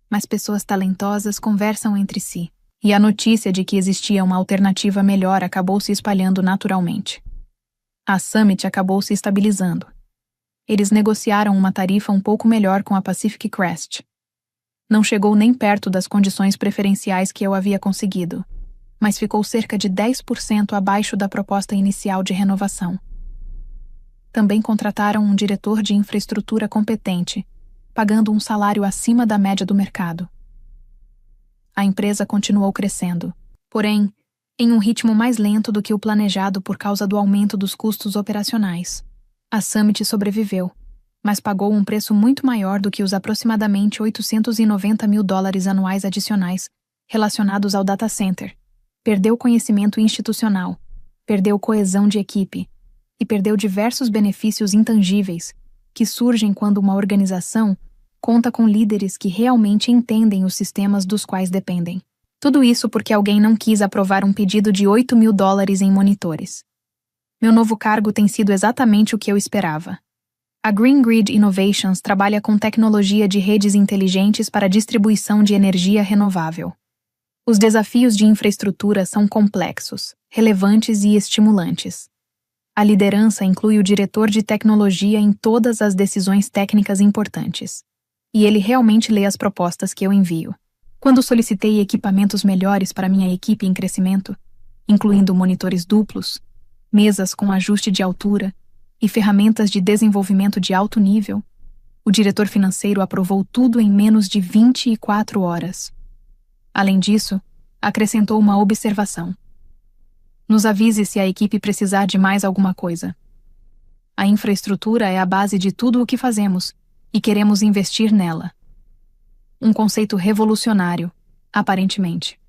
Mas pessoas talentosas conversam entre si, e a notícia de que existia uma alternativa melhor acabou se espalhando naturalmente. A Summit acabou se estabilizando. Eles negociaram uma tarifa um pouco melhor com a Pacific Crest. Não chegou nem perto das condições preferenciais que eu havia conseguido, mas ficou cerca de 10% abaixo da proposta inicial de renovação. Também contrataram um diretor de infraestrutura competente, pagando um salário acima da média do mercado. A empresa continuou crescendo, porém, em um ritmo mais lento do que o planejado por causa do aumento dos custos operacionais. A Summit sobreviveu, mas pagou um preço muito maior do que os aproximadamente $890 mil anuais adicionais relacionados ao data center. Perdeu conhecimento institucional, perdeu coesão de equipe e perdeu diversos benefícios intangíveis que surgem quando uma organização conta com líderes que realmente entendem os sistemas dos quais dependem. Tudo isso porque alguém não quis aprovar um pedido de $8 mil em monitores. Meu novo cargo tem sido exatamente o que eu esperava. A Green Grid Innovations trabalha com tecnologia de redes inteligentes para distribuição de energia renovável. Os desafios de infraestrutura são complexos, relevantes e estimulantes. A liderança inclui o diretor de tecnologia em todas as decisões técnicas importantes. E ele realmente lê as propostas que eu envio. Quando solicitei equipamentos melhores para minha equipe em crescimento, incluindo monitores duplos, mesas com ajuste de altura e ferramentas de desenvolvimento de alto nível, o diretor financeiro aprovou tudo em menos de 24 horas. Além disso, acrescentou uma observação. Nos avise se a equipe precisar de mais alguma coisa. A infraestrutura é a base de tudo o que fazemos e queremos investir nela. Um conceito revolucionário, aparentemente.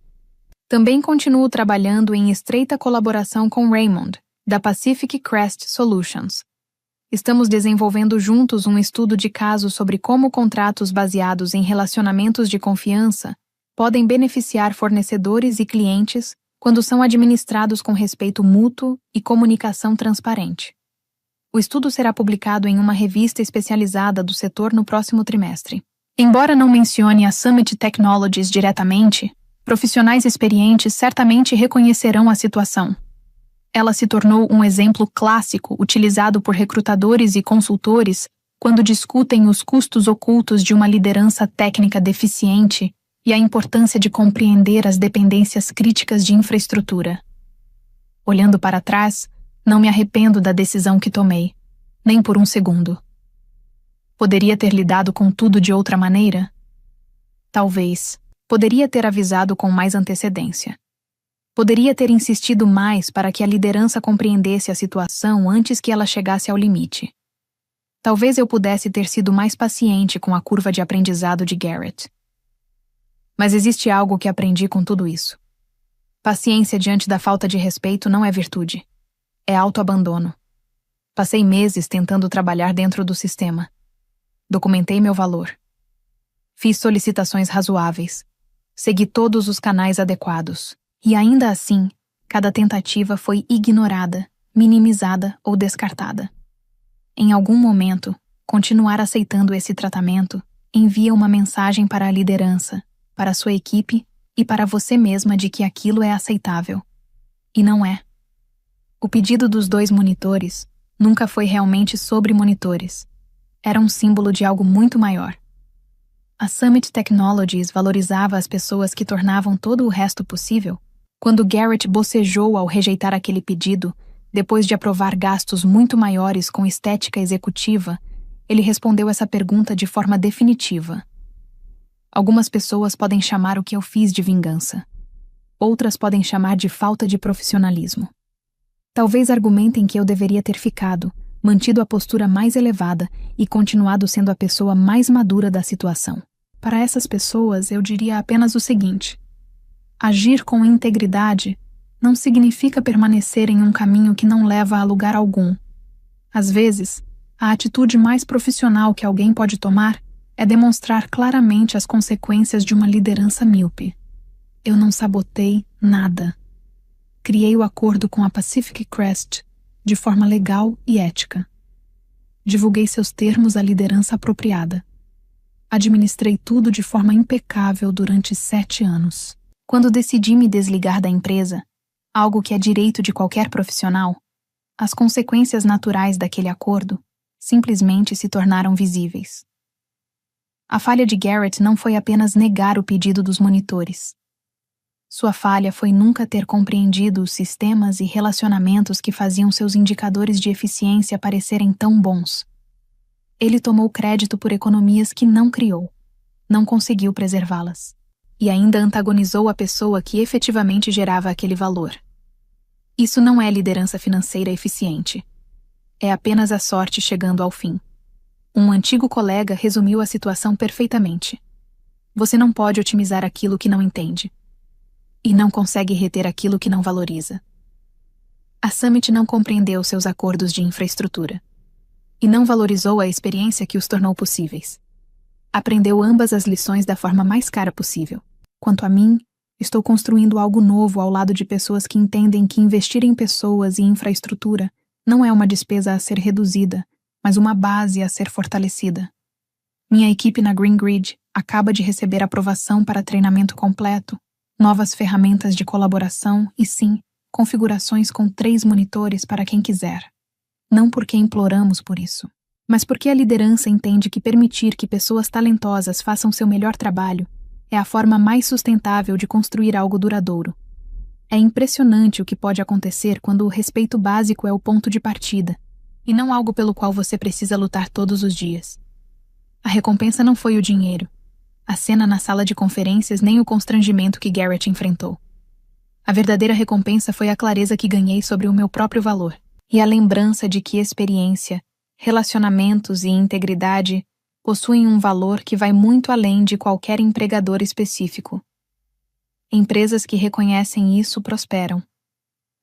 Também continuo trabalhando em estreita colaboração com Raymond, da Pacific Crest Solutions. Estamos desenvolvendo juntos um estudo de caso sobre como contratos baseados em relacionamentos de confiança podem beneficiar fornecedores e clientes quando são administrados com respeito mútuo e comunicação transparente. O estudo será publicado em uma revista especializada do setor no próximo trimestre. Embora não mencione a Summit Technologies diretamente, profissionais experientes certamente reconhecerão a situação. Ela se tornou um exemplo clássico utilizado por recrutadores e consultores quando discutem os custos ocultos de uma liderança técnica deficiente e a importância de compreender as dependências críticas de infraestrutura. Olhando para trás, não me arrependo da decisão que tomei, nem por um segundo. Poderia ter lidado com tudo de outra maneira? Talvez, Poderia ter avisado com mais antecedência. Poderia ter insistido mais para que a liderança compreendesse a situação antes que ela chegasse ao limite. Talvez eu pudesse ter sido mais paciente com a curva de aprendizado de Garrett. Mas existe algo que aprendi com tudo isso. Paciência diante da falta de respeito não é virtude. É autoabandono. Passei meses tentando trabalhar dentro do sistema. Documentei meu valor. Fiz solicitações razoáveis. Segui todos os canais adequados. E ainda assim, cada tentativa foi ignorada, minimizada ou descartada. Em algum momento, continuar aceitando esse tratamento envia uma mensagem para a liderança, para a sua equipe e para você mesma de que aquilo é aceitável. E não é. O pedido dos 2 monitores nunca foi realmente sobre monitores. Era um símbolo de algo muito maior. A Summit Technologies valorizava as pessoas que tornavam todo o resto possível. Quando Garrett bocejou ao rejeitar aquele pedido, depois de aprovar gastos muito maiores com estética executiva, ele respondeu essa pergunta de forma definitiva. Algumas pessoas podem chamar o que eu fiz de vingança. Outras podem chamar de falta de profissionalismo. Talvez argumentem que eu deveria ter ficado, mantido a postura mais elevada e continuado sendo a pessoa mais madura da situação. Para essas pessoas, eu diria apenas o seguinte: agir com integridade não significa permanecer em um caminho que não leva a lugar algum. Às vezes, a atitude mais profissional que alguém pode tomar é demonstrar claramente as consequências de uma liderança míope. Eu não sabotei nada. Criei o acordo com a Pacific Crest de forma legal e ética. Divulguei seus termos à liderança apropriada. Administrei tudo de forma impecável durante 7 anos. Quando decidi me desligar da empresa, algo que é direito de qualquer profissional, as consequências naturais daquele acordo simplesmente se tornaram visíveis. A falha de Garrett não foi apenas negar o pedido dos monitores. Sua falha foi nunca ter compreendido os sistemas e relacionamentos que faziam seus indicadores de eficiência parecerem tão bons. Ele tomou crédito por economias que não criou, não conseguiu preservá-las, e ainda antagonizou a pessoa que efetivamente gerava aquele valor. Isso não é liderança financeira eficiente. É apenas a sorte chegando ao fim. Um antigo colega resumiu a situação perfeitamente. Você não pode otimizar aquilo que não entende. E não consegue reter aquilo que não valoriza. A Summit não compreendeu seus acordos de infraestrutura. E não valorizou a experiência que os tornou possíveis. Aprendeu ambas as lições da forma mais cara possível. Quanto a mim, estou construindo algo novo ao lado de pessoas que entendem que investir em pessoas e infraestrutura não é uma despesa a ser reduzida, mas uma base a ser fortalecida. Minha equipe na Green Grid acaba de receber aprovação para treinamento completo, novas ferramentas de colaboração e, sim, configurações com 3 monitores para quem quiser. Não porque imploramos por isso, mas porque a liderança entende que permitir que pessoas talentosas façam seu melhor trabalho é a forma mais sustentável de construir algo duradouro. É impressionante o que pode acontecer quando o respeito básico é o ponto de partida, e não algo pelo qual você precisa lutar todos os dias. A recompensa não foi o dinheiro, a cena na sala de conferências nem o constrangimento que Garrett enfrentou. A verdadeira recompensa foi a clareza que ganhei sobre o meu próprio valor, e a lembrança de que experiência, relacionamentos e integridade possuem um valor que vai muito além de qualquer empregador específico. Empresas que reconhecem isso prosperam.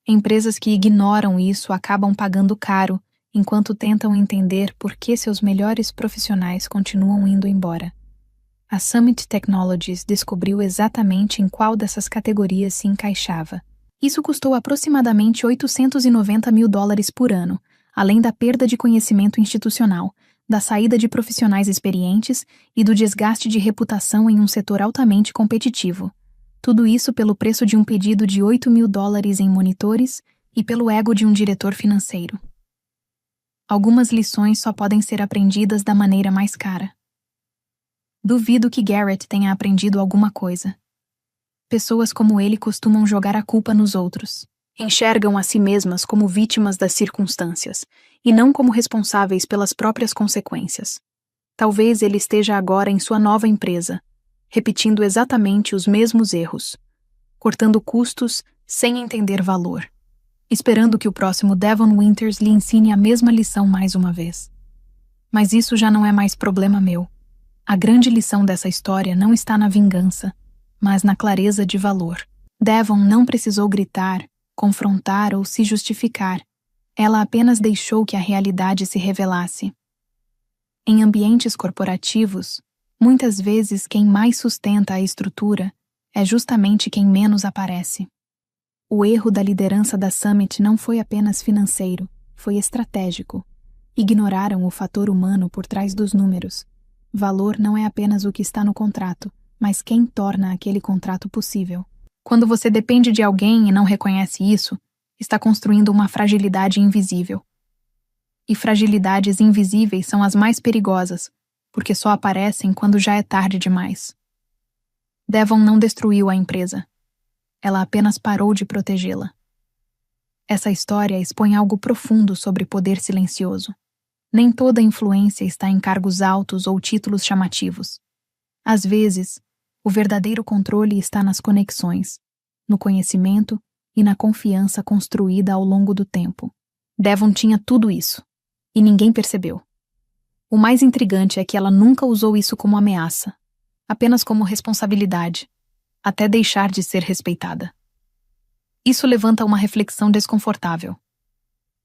Empresas que ignoram isso acabam pagando caro enquanto tentam entender por que seus melhores profissionais continuam indo embora. A Summit Technologies descobriu exatamente em qual dessas categorias se encaixava. Isso custou aproximadamente $890 mil por ano, além da perda de conhecimento institucional, da saída de profissionais experientes e do desgaste de reputação em um setor altamente competitivo. Tudo isso pelo preço de um pedido de $8 mil em monitores e pelo ego de um diretor financeiro. Algumas lições só podem ser aprendidas da maneira mais cara. Duvido que Garrett tenha aprendido alguma coisa. Pessoas como ele costumam jogar a culpa nos outros. Enxergam a si mesmas como vítimas das circunstâncias, e não como responsáveis pelas próprias consequências. Talvez ele esteja agora em sua nova empresa, repetindo exatamente os mesmos erros, cortando custos sem entender valor, esperando que o próximo Devon Winters lhe ensine a mesma lição mais uma vez. Mas isso já não é mais problema meu. A grande lição dessa história não está na vingança, mas na clareza de valor. Devon não precisou gritar, confrontar ou se justificar. Ela apenas deixou que a realidade se revelasse. Em ambientes corporativos, muitas vezes quem mais sustenta a estrutura é justamente quem menos aparece. O erro da liderança da Summit não foi apenas financeiro, foi estratégico. Ignoraram o fator humano por trás dos números. Valor não é apenas o que está no contrato, mas quem torna aquele contrato possível. Quando você depende de alguém e não reconhece isso, está construindo uma fragilidade invisível. E fragilidades invisíveis são as mais perigosas, porque só aparecem quando já é tarde demais. Devon não destruiu a empresa. Ela apenas parou de protegê-la. Essa história expõe algo profundo sobre poder silencioso. Nem toda influência está em cargos altos ou títulos chamativos. Às vezes, o verdadeiro controle está nas conexões, no conhecimento e na confiança construída ao longo do tempo. Devon tinha tudo isso, e ninguém percebeu. O mais intrigante é que ela nunca usou isso como ameaça, apenas como responsabilidade, até deixar de ser respeitada. Isso levanta uma reflexão desconfortável.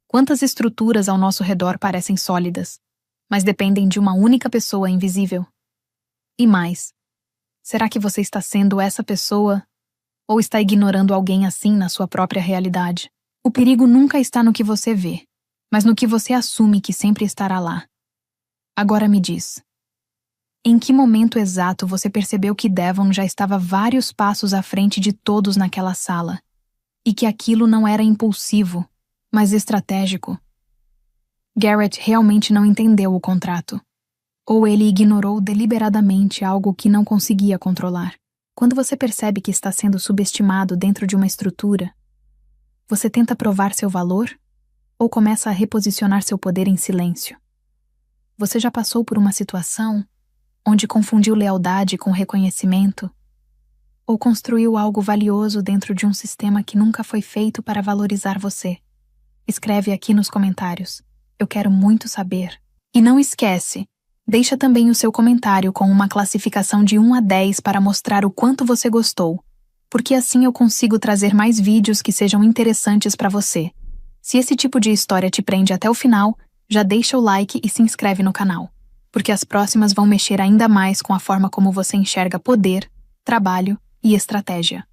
Quantas estruturas ao nosso redor parecem sólidas, mas dependem de uma única pessoa invisível? E mais, será que você está sendo essa pessoa ou está ignorando alguém assim na sua própria realidade? O perigo nunca está no que você vê, mas no que você assume que sempre estará lá. Agora me diz, em que momento exato você percebeu que Devon já estava vários passos à frente de todos naquela sala, e que aquilo não era impulsivo, mas estratégico? Garrett realmente não entendeu o contrato, ou ele ignorou deliberadamente algo que não conseguia controlar. Quando você percebe que está sendo subestimado dentro de uma estrutura, você tenta provar seu valor ou começa a reposicionar seu poder em silêncio? Você já passou por uma situação onde confundiu lealdade com reconhecimento? Ou construiu algo valioso dentro de um sistema que nunca foi feito para valorizar você? Escreve aqui nos comentários. Eu quero muito saber. E não esquece, deixa também o seu comentário com uma classificação de 1 a 10 para mostrar o quanto você gostou, porque assim eu consigo trazer mais vídeos que sejam interessantes para você. Se esse tipo de história te prende até o final, já deixa o like e se inscreve no canal, porque as próximas vão mexer ainda mais com a forma como você enxerga poder, trabalho e estratégia.